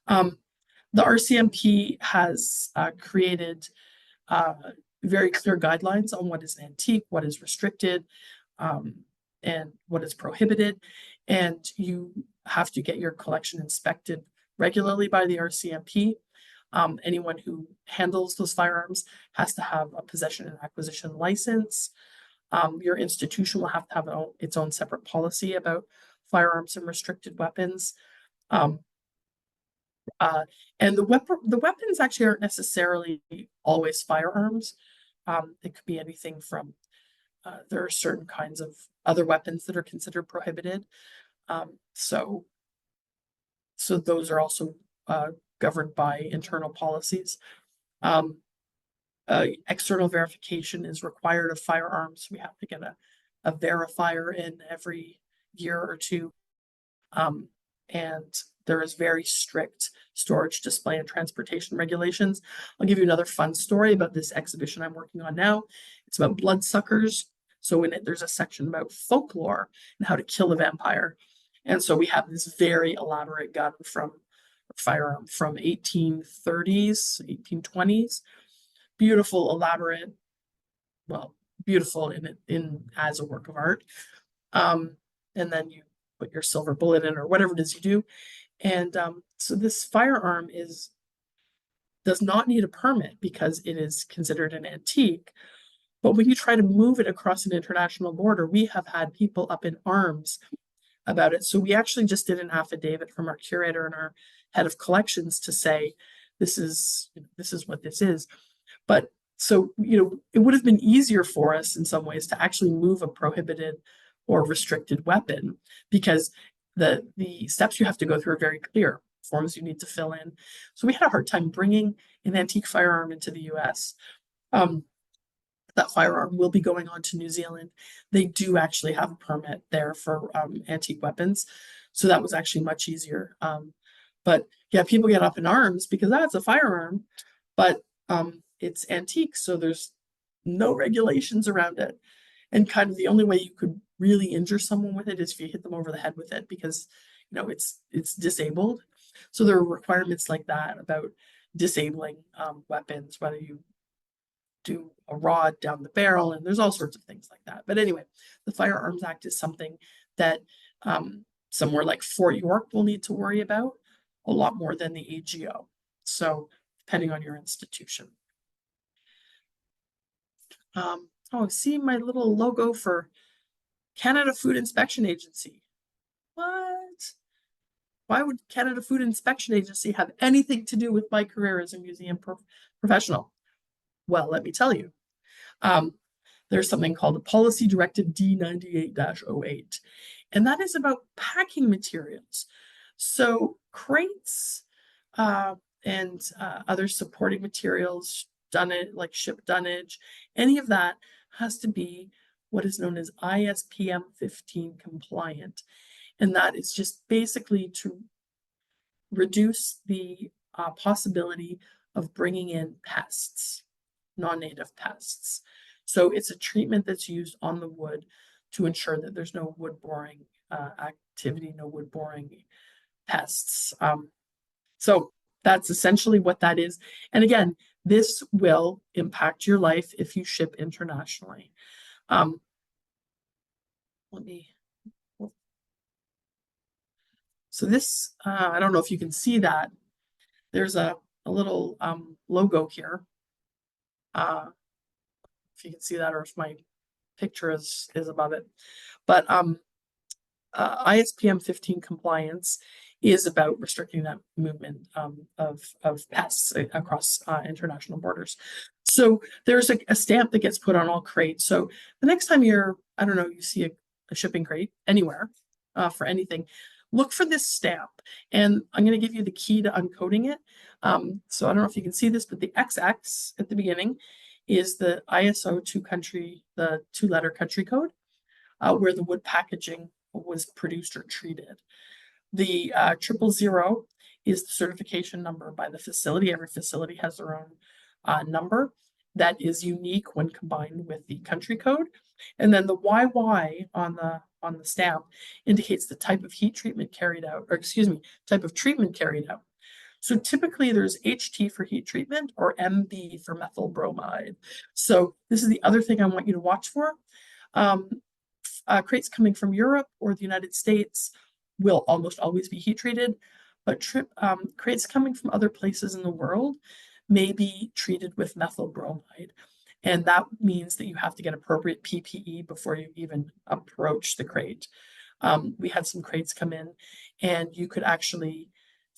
The RCMP has created very clear guidelines on what is an antique, what is restricted, and what is prohibited. And you have to get your collection inspected regularly by the RCMP. Anyone who handles those firearms has to have a possession and acquisition license. Your institution will have to have its own separate policy about firearms and restricted weapons. And the weapons actually aren't necessarily always firearms. It could be anything from, there are certain kinds of other weapons that are considered prohibited. So those are also governed by internal policies. External verification is required of firearms. We have to get a verifier in every year or two. And there is very strict storage, display, and transportation regulations. I'll give you another fun story about this exhibition I'm working on now. It's about bloodsuckers. So in it, there's a section about folklore and how to kill a vampire. And so we have this very elaborate gun firearm from 1830s, 1820s. Beautiful, elaborate, well, beautiful in as a work of art. And then you put your silver bullet in or whatever it is you do. And so this firearm does not need a permit because it is considered an antique. But when you try to move it across an international border, we have had people up in arms about it. So we actually just did an affidavit from our curator and our head of collections to say, this is what this is. But so, it would have been easier for us in some ways to actually move a prohibited or restricted weapon, because the steps you have to go through are very clear, forms you need to fill in. So we had a hard time bringing an antique firearm into the US. That firearm will be going on to New Zealand. They do actually have a permit there for antique weapons. So that was actually much easier. But yeah, people get up in arms because that's a firearm, but it's antique. So there's no regulations around it. And kind of the only way you could really injure someone with it is if you hit them over the head with it, because it's disabled. So there are requirements like that about disabling weapons, whether you do a rod down the barrel, and there's all sorts of things like that. But anyway, the Firearms Act is something that somewhere like Fort York will need to worry about a lot more than the AGO. So depending on your institution. Oh, see my little logo for Canada Food Inspection Agency. What? Why would Canada Food Inspection Agency have anything to do with my career as a museum professional? Well, let me tell you. There's something called the Policy Directive D98-08, and that is about packing materials. So crates and other supporting materials, like ship dunnage, any of that has to be what is known as ISPM 15 compliant. And that is just basically to reduce the possibility of bringing in pests, non-native pests. So it's a treatment that's used on the wood to ensure that there's no wood boring activity, no wood boring pests. So that's essentially what that is. And again, this will impact your life if you ship internationally. So this, I don't know if you can see that. There's a little logo here. If you can see that, or if my picture is above it. But ISPM 15 compliance is about restricting that movement of pests across international borders. So there's a stamp that gets put on all crates. So the next time you see a shipping crate anywhere for anything, look for this stamp. And I'm going to give you the key to uncoding it. So I don't know if you can see this, but the XX at the beginning is the ISO the 2-letter country code, where the wood packaging was produced or treated. The 000 is the certification number by the facility. Every facility has their own number that is unique when combined with the country code. And then the YY on the stamp indicates the type of heat treatment carried out, or excuse me, type of treatment carried out. So typically there's HT for heat treatment or MB for methyl bromide. So this is the other thing I want you to watch for. Crates coming from Europe or the United States will almost always be heat treated, but crates coming from other places in the world may be treated with methyl bromide. And that means that you have to get appropriate PPE before you even approach the crate. We had some crates come in and you could actually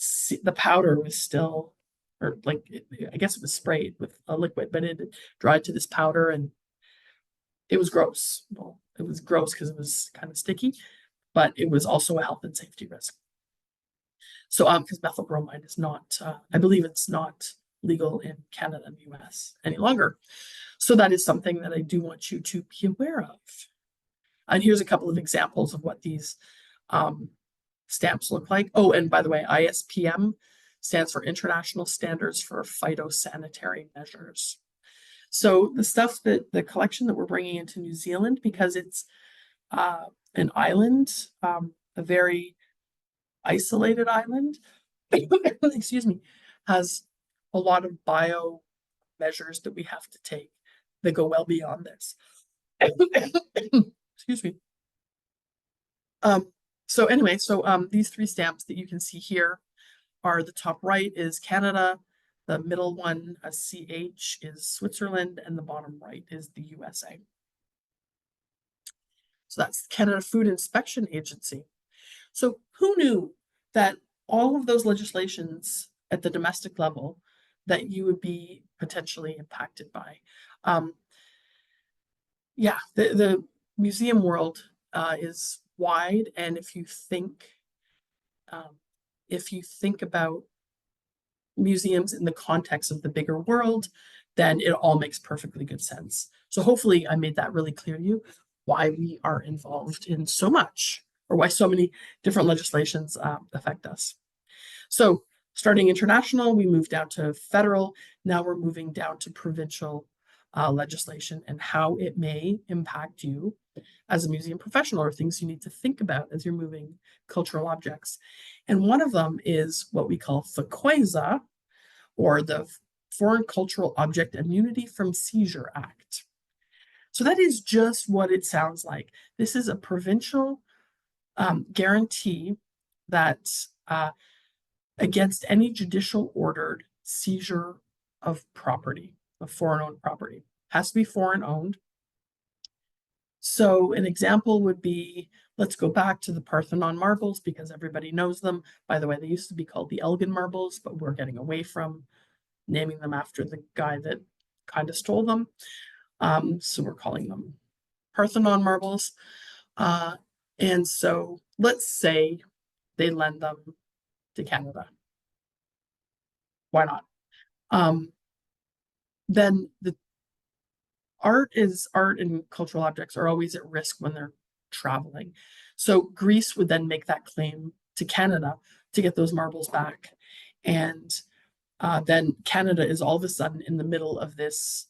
see the powder was still, or like, I guess it was sprayed with a liquid, but it dried to this powder and it was gross. Well, it was gross because it was kind of sticky, but it was also a health and safety risk. So, because methyl bromide is not, I believe it's not legal in Canada and the US any longer. So that is something that I do want you to be aware of. And here's a couple of examples of what these stamps look like. Oh, and by the way, ISPM stands for International Standards for Phytosanitary Measures. So the stuff the collection that we're bringing into New Zealand, because it's an island, a very isolated island, excuse me, has a lot of bio measures that we have to take that go well beyond this. Excuse me. So anyway, these 3 stamps that you can see here are, the top right is Canada, the middle one, a CH, is Switzerland, and the bottom right is the USA. So that's Canada Food Inspection Agency. So who knew that all of those legislations at the domestic level that you would be potentially impacted by? Yeah, the museum world is wide, and if you think about museums in the context of the bigger world, then it all makes perfectly good sense. So hopefully I made that really clear to you, why we are involved in so much, or why so many different legislations affect us. So starting international, we moved down to federal. Now we're moving down to provincial legislation and how it may impact you as a museum professional, or things you need to think about as you're moving cultural objects. And one of them is what we call FCOISA, or the Foreign Cultural Object Immunity from Seizure Act. So that is just what it sounds like. This is a provincial guarantee that against any judicial ordered seizure of property, of foreign owned property. Has to be foreign owned. So an example would be, let's go back to the Parthenon marbles, because everybody knows them. By the way, they used to be called the Elgin marbles, but we're getting away from naming them after the guy that kind of stole them. So we're calling them Parthenon marbles. And so let's say they lend them to Canada. Why not? Then the art and cultural objects are always at risk when they're traveling. So Greece would then make that claim to Canada to get those marbles back. And then Canada is all of a sudden in the middle of this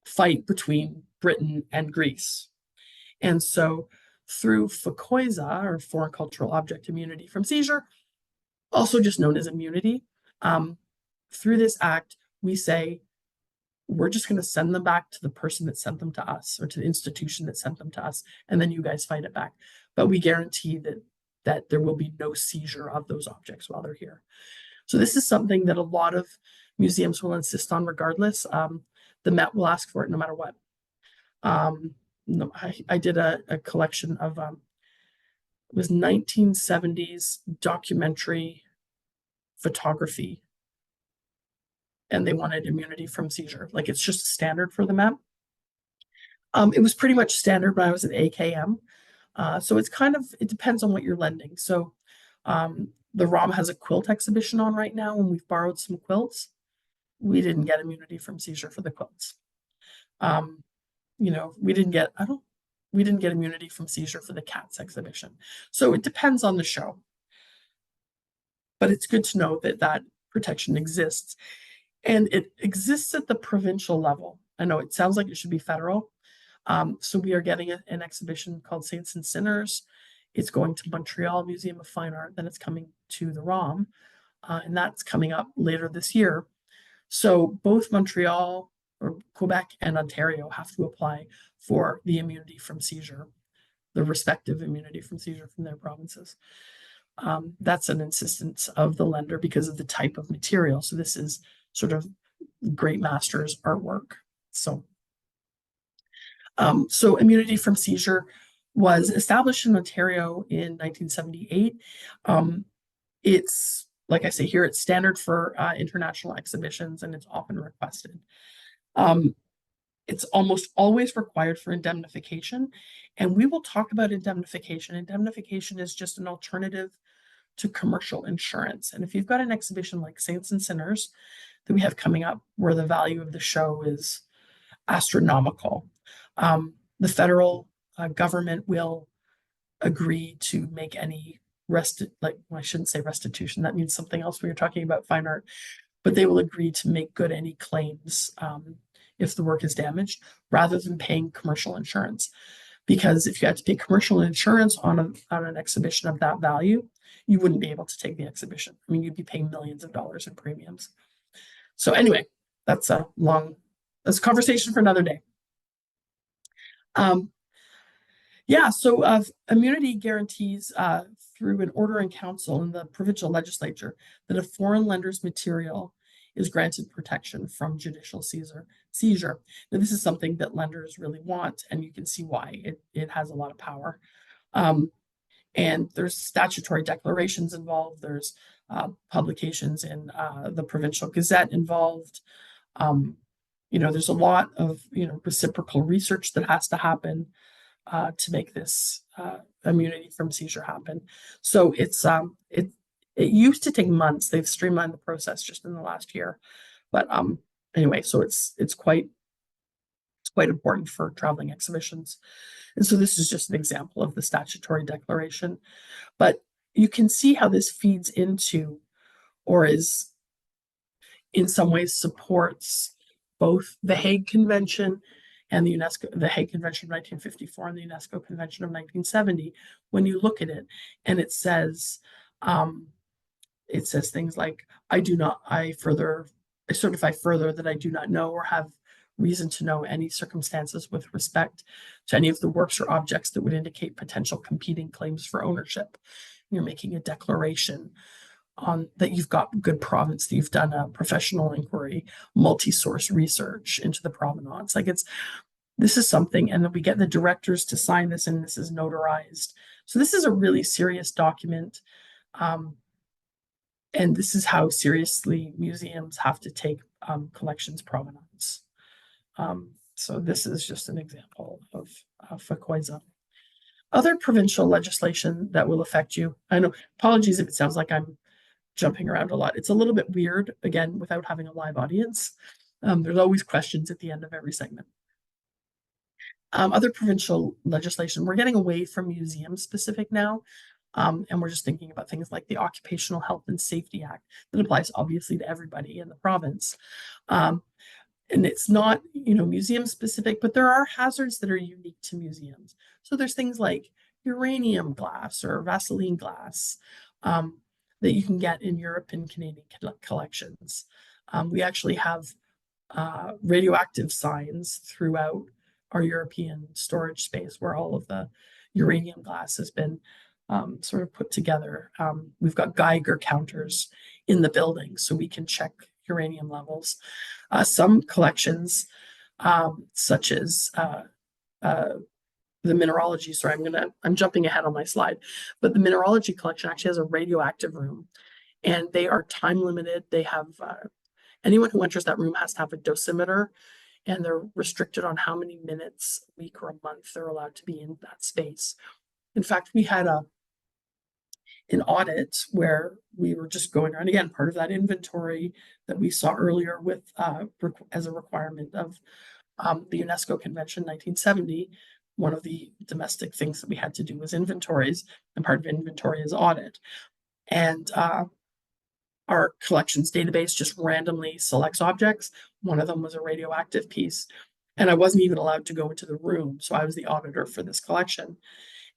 fight between Britain and Greece. And so through FCOISA, or Foreign Cultural Object Immunity from Seizure, also just known as immunity, through this act, we say, we're just going to send them back to the person that sent them to us, or to the institution that sent them to us, and then you guys fight it back. But we guarantee that there will be no seizure of those objects while they're here. So this is something that a lot of museums will insist on regardless. The Met will ask for it no matter what. I did a collection of, it was 1970s documentary photography, and they wanted immunity from seizure. Like, it's just standard for the Met. It was pretty much standard when I was at AKM. So it's kind of, it depends on what you're lending. So The ROM has a quilt exhibition on right now, and we've borrowed some quilts. We didn't get immunity from seizure for the quilts. You know, we didn't get immunity from seizure for the cats exhibition. So it depends on the show. But it's good to know that that protection exists. And it exists at the provincial level. I know it sounds like it should be federal. So we are getting an exhibition called Saints and Sinners. It's going to Montreal Museum of Fine Art, then it's coming to the ROM, and that's coming up later this year. So both Montreal or Quebec and Ontario have to apply for the immunity from seizure, the respective immunity from seizure from their provinces. That's an insistence of the lender because of the type of material. So this is sort of great masters artwork. So immunity from seizure was established in Ontario in 1978. It's, like I say here, it's standard for international exhibitions, and it's often requested. It's almost always required for indemnification, and we will talk about indemnification. Indemnification is just an alternative to commercial insurance. And if you've got an exhibition like Saints and Sinners that we have coming up, where the value of the show is astronomical, the federal government will agree to make any I shouldn't say restitution, that means something else when you're talking about fine art, but they will agree to make good any claims if the work is damaged, rather than paying commercial insurance. Because if you had to pay commercial insurance on an exhibition of that value, you wouldn't be able to take the exhibition. I mean, you'd be paying millions of dollars in premiums. So anyway, that's a conversation for another day. So immunity guarantees through an order in council in the provincial legislature that a foreign lender's material is granted protection from judicial seizure. Now, this is something that lenders really want, and you can see why. It has a lot of power. And there's statutory declarations involved. There's publications in the Provincial Gazette involved. There's a lot of reciprocal research that has to happen to make this immunity from seizure happen. So it used to take months. They've streamlined the process just in the last year. But anyway, so it's quite important for traveling exhibitions. And so this is just an example of the statutory declaration. But you can see how this feeds into, or is in some ways supports, both the Hague Convention and the Hague Convention of 1954 and the UNESCO Convention of 1970. When you look at it, and it says things like, I certify further that I do not know or have reason to know any circumstances with respect to any of the works or objects that would indicate potential competing claims for ownership. You're making a declaration on that you've got good provenance, that you've done a professional inquiry, multi-source research into the provenance. This is something, and then we get the directors to sign this, and this is notarized. So this is a really serious document. And this is how seriously museums have to take collections provenance. So this is just an example of FACOISA. Other provincial legislation that will affect you. I know, apologies if it sounds like I'm jumping around a lot. It's a little bit weird, again, without having a live audience. There's always questions at the end of every segment. Other provincial legislation, we're getting away from museum specific now. And we're just thinking about things like the Occupational Health and Safety Act that applies obviously to everybody in the province. And it's not, museum specific, but there are hazards that are unique to museums. So there's things like uranium glass or Vaseline glass that you can get in Europe and Canadian collections. We actually have radioactive signs throughout our European storage space where all of the uranium glass has been sort of put together. We've got Geiger counters in the building so we can check uranium levels. Some collections, such as the mineralogy, sorry, I'm jumping ahead on my slide, but the mineralogy collection actually has a radioactive room, and they are time limited. They have, anyone who enters that room has to have a dosimeter, and they're restricted on how many minutes, a week or a month they're allowed to be in that space. In fact, we had an audit where we were just going around, again, part of that inventory that we saw earlier with as a requirement of the UNESCO Convention 1970. One of the domestic things that we had to do was inventories, and part of inventory is audit. And our collections database just randomly selects objects. One of them was a radioactive piece, and I wasn't even allowed to go into the room, so I was the auditor for this collection.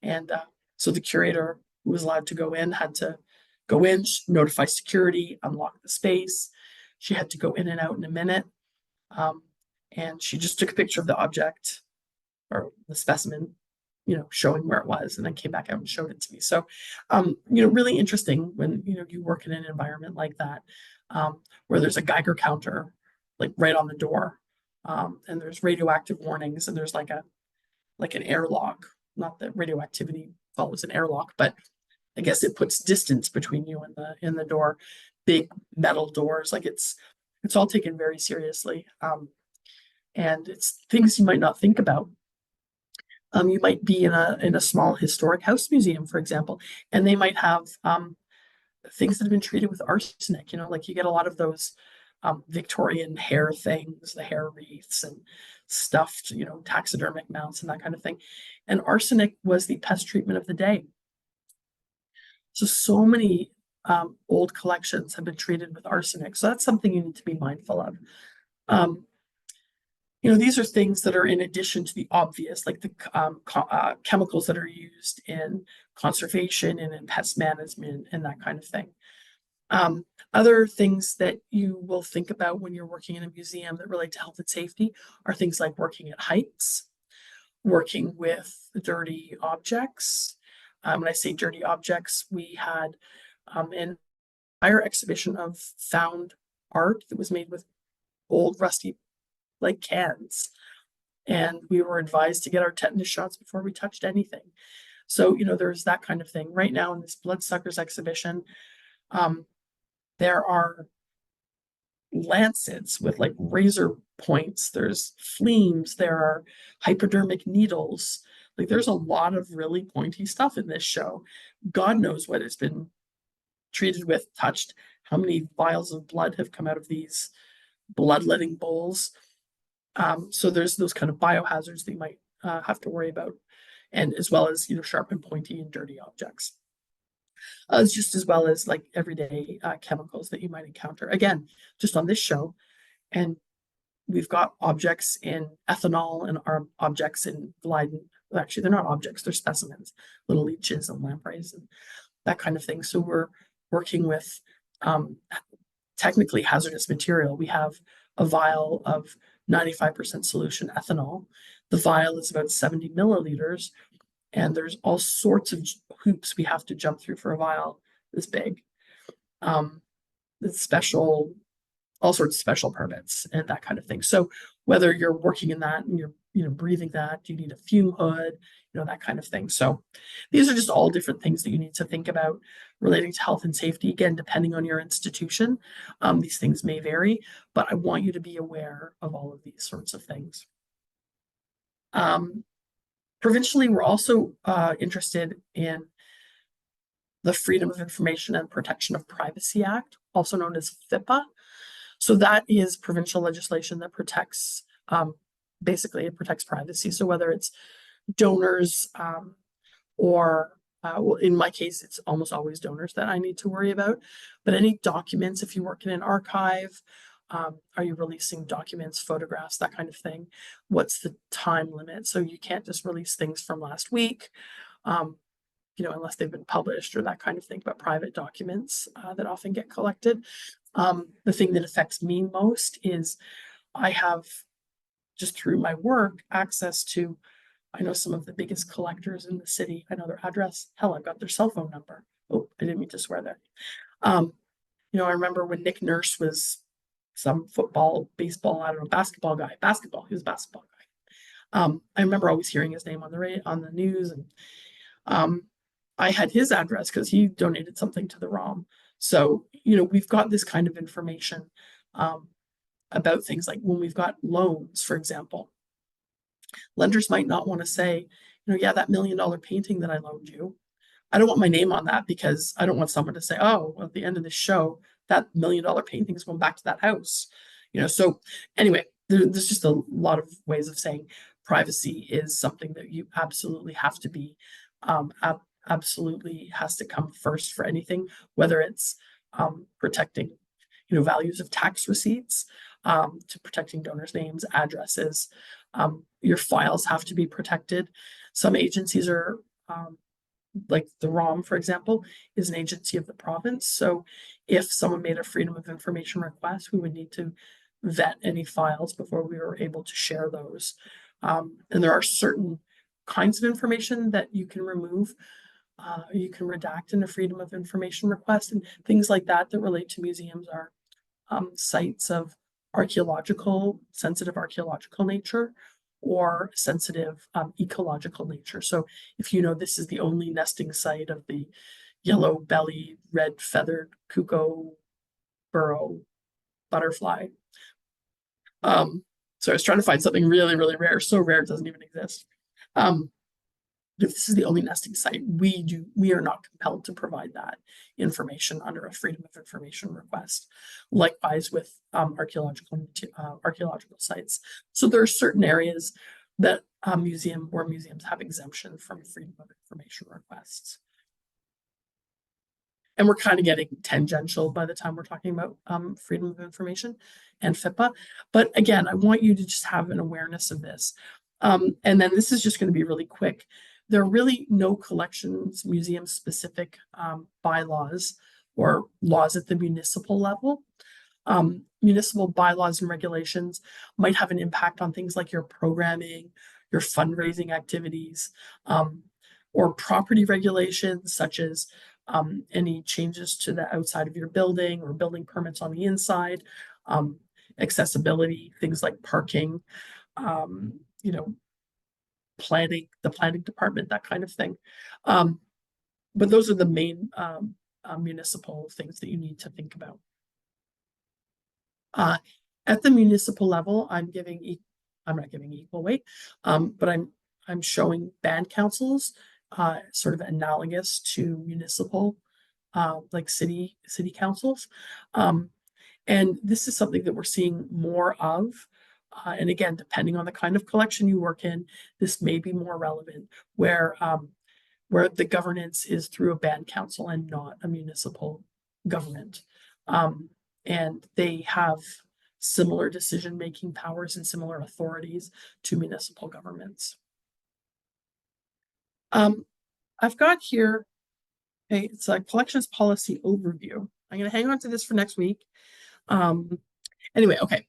And so the curator who was allowed to go in had to go in, notify security, unlock the space. She had to go in and out in a minute. And she just took a picture of the object or the specimen, showing where it was, and then came back out and showed it to me. So, really interesting when, you work in an environment like that, where there's a Geiger counter, like right on the door, and there's radioactive warnings, and there's like an airlock. Not that radioactivity follows an airlock, but I guess it puts distance between you and the door. Big metal doors, like it's all taken very seriously. And it's things you might not think about. You might be in a small historic house museum, for example, and they might have things that have been treated with arsenic. Like you get a lot of those Victorian hair things, the hair wreaths and stuffed, taxidermic mounts and that kind of thing. And arsenic was the pest treatment of the day. So many old collections have been treated with arsenic. So that's something you need to be mindful of. These are things that are in addition to the obvious, like the chemicals that are used in conservation and in pest management and that kind of thing. Other things that you will think about when you're working in a museum that relate to health and safety are things like working at heights, working with dirty objects. When I say dirty objects, we had an entire exhibition of found art that was made with old rusty cans, and we were advised to get our tetanus shots before we touched anything. So there's that kind of thing. Right now in this bloodsuckers exhibition, there are lancets with razor points, there's fleams, there are hypodermic needles. There's a lot of really pointy stuff in this show. God knows what it's been treated with, touched, how many vials of blood have come out of these bloodletting bowls. So there's those kind of biohazards that you might have to worry about, and as well as sharp and pointy and dirty objects, just as well as everyday chemicals that you might encounter. Again, just on this show, and we've got objects in ethanol and our objects in glidin. Well, actually, they're not objects; they're specimens, little leeches and lampreys and that kind of thing. So we're working with technically hazardous material. We have a vial of 95% solution ethanol. The vial is about 70 milliliters, and there's all sorts of hoops we have to jump through for a vial this big. It's special, all sorts of special permits and that kind of thing. So whether you're working in that and you're breathing that, do you need a fume hood, that kind of thing. So these are just all different things that you need to think about relating to health and safety. Again, depending on your institution, these things may vary, but I want you to be aware of all of these sorts of things. Provincially, we're also interested in the Freedom of Information and Protection of Privacy Act, also known as FIPA. So that is provincial legislation that protects, basically it protects privacy. So whether it's donors or well, in my case, it's almost always donors that I need to worry about. But any documents, if you work in an archive, are you releasing documents, photographs, that kind of thing? What's the time limit? So you can't just release things from last week, unless they've been published or that kind of thing, but private documents that often get collected. The thing that affects me most is I have, just through my work, access to, I know some of the biggest collectors in the city. I know their address. Hell, I've got their cell phone number. Oh, I didn't mean to swear there. I remember when Nick Nurse was some football, baseball, I don't know, basketball guy. He was a basketball guy. I remember always hearing his name on the news, and I had his address because he donated something to the ROM. So, we've got this kind of information about things like when we've got loans, for example. Lenders might not want to say, yeah, that $1 million painting that I loaned you, I don't want my name on that because I don't want someone to say, oh, well, at the end of the show, that $1 million painting is going back to that house. So anyway, there's just a lot of ways of saying privacy is something that you absolutely have to be, absolutely has to come first for anything, whether it's protecting, values of tax receipts, to protecting donors' names, addresses. Your files have to be protected. Some agencies are, like the ROM, for example, is an agency of the province. So if someone made a freedom of information request, we would need to vet any files before we were able to share those. And there are certain kinds of information that you can remove. You can redact in a freedom of information request, and things like that that relate to museums are sites of sensitive archaeological nature, or sensitive ecological nature. So if this is the only nesting site of the yellow belly, red feathered kookaburra butterfly. So I was trying to find something really, really rare, so rare it doesn't even exist. If this is the only nesting site, we are not compelled to provide that information under a freedom of information request. Likewise with archaeological sites. So there are certain areas that museums have exemption from freedom of information requests. And we're kind of getting tangential by the time we're talking about freedom of information and FIPA. But again, I want you to just have an awareness of this. And then this is just going to be really quick. There are really no collections museum specific bylaws or laws at the municipal level. Municipal bylaws and regulations might have an impact on things like your programming, your fundraising activities, or property regulations such as any changes to the outside of your building or building permits on the inside, accessibility, things like parking, the planning department, that kind of thing. But those are the main municipal things that you need to think about. At the municipal level, I'm not giving equal weight, but I'm showing band councils sort of analogous to municipal, like city councils. And this is something that we're seeing more of. And again, depending on the kind of collection you work in, this may be more relevant, where the governance is through a band council and not a municipal government. And they have similar decision-making powers and similar authorities to municipal governments. I've got here, it's a collections policy overview. I'm going to hang on to this for next week. Anyway, okay.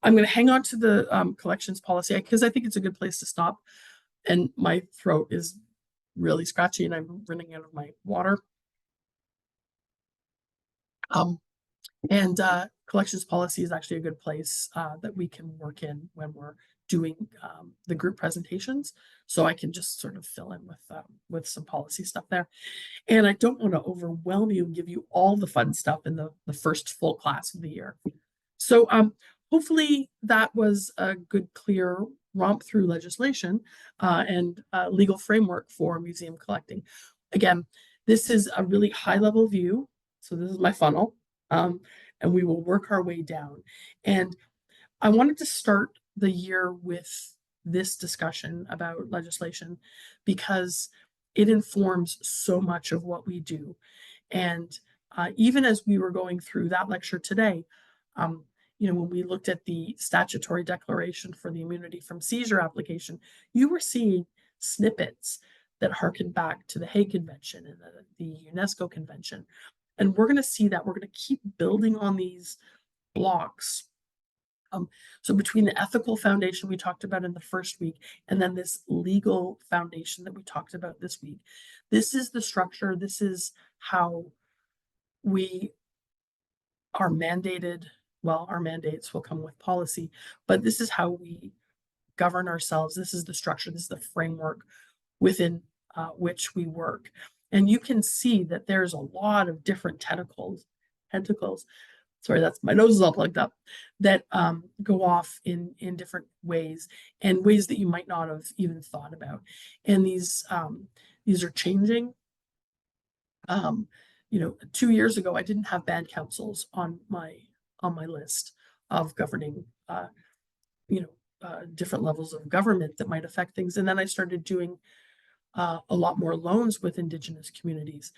I'm going to hang on to the collections policy because I think it's a good place to stop. And my throat is really scratchy and I'm running out of my water. And collections policy is actually a good place that we can work in when we're doing the group presentations. So I can just sort of fill in with some policy stuff there. And I don't want to overwhelm you and give you all the fun stuff in the first full class of the year. So hopefully that was a good, clear romp through legislation and legal framework for museum collecting. Again, this is a really high level view. So this is my funnel, and we will work our way down. And I wanted to start the year with this discussion about legislation because it informs so much of what we do. And even as we were going through that lecture today, when we looked at the statutory declaration for the immunity from seizure application, you were seeing snippets that harken back to the Hague Convention and the UNESCO Convention. And we're going to see that. We're going to keep building on these blocks. So between the ethical foundation we talked about in the first week and then this legal foundation that we talked about this week, this is the structure. This is how we are mandated. Well, our mandates will come with policy, but this is how we govern ourselves. This is the structure. This is the framework within which we work. And you can see that there's a lot of different tentacles. Sorry, that's my nose is all plugged up, that go off in different ways and ways that you might not have even thought about. And these are changing You know, 2 years ago, I didn't have band councils on my list of governing, different levels of government that might affect things. And then I started doing a lot more loans with Indigenous communities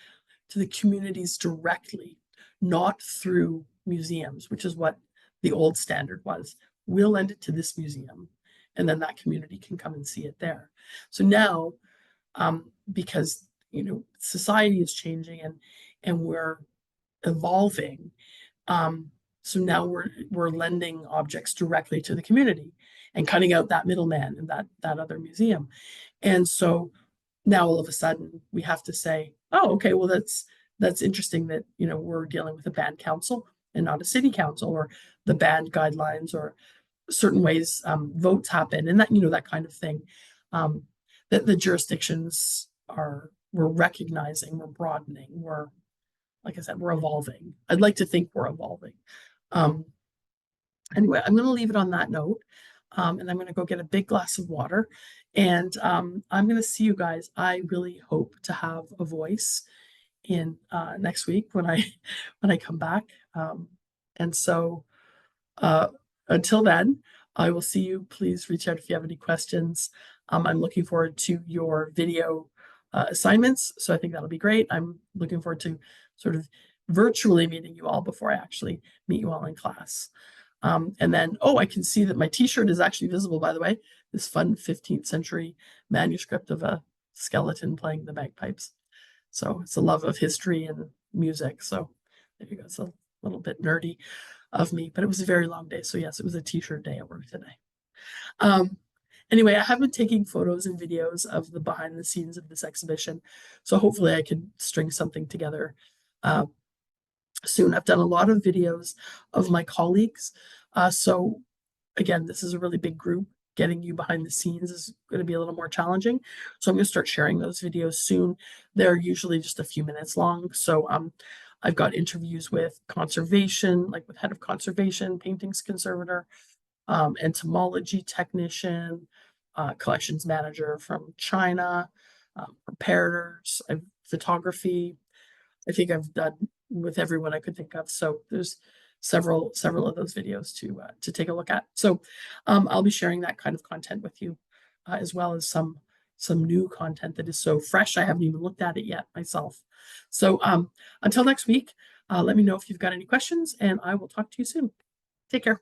to the communities directly, not through museums, which is what the old standard was. We'll lend it to this museum, and then that community can come and see it there. So now, because society is changing and we're evolving, so now we're lending objects directly to the community and cutting out that middleman and that other museum. And so now all of a sudden we have to say, oh, okay, well, that's interesting that we're dealing with a band council and not a city council, or the band guidelines, or certain ways votes happen, and that kind of thing. That the jurisdictions we're recognizing, we're broadening, like I said, we're evolving. I'd like to think we're evolving. Anyway, I'm going to leave it on that note, and I'm going to go get a big glass of water, and I'm going to see you guys. I really hope to have a voice in next week when I come back. And so until then, I will see you. Please reach out if you have any questions. I'm looking forward to your video assignments, so I think that'll be great. I'm looking forward to sort of virtually meeting you all before I actually meet you all in class. And then, I can see that my t-shirt is actually visible, by the way, this fun 15th century manuscript of a skeleton playing the bagpipes. So it's a love of history and music. So there you go. It's a little bit nerdy of me, but it was a very long day. So yes, it was a t-shirt day at work today. Anyway, I have been taking photos and videos of the behind the scenes of this exhibition. So hopefully I can string something together soon. I've done a lot of videos of my colleagues. So again, this is a really big group. Getting you behind the scenes is going to be a little more challenging. So I'm going to start sharing those videos soon. They're usually just a few minutes long. So I've got interviews with conservation, like with head of conservation, paintings conservator, entomology technician, collections manager from China, preparators, photography. I think I've done with everyone I could think of. So there's several of those videos to take a look at. So I'll be sharing that kind of content with you, as well as some new content that is so fresh I haven't even looked at it yet myself. So until next week, let me know if you've got any questions, and I will talk to you soon. Take care.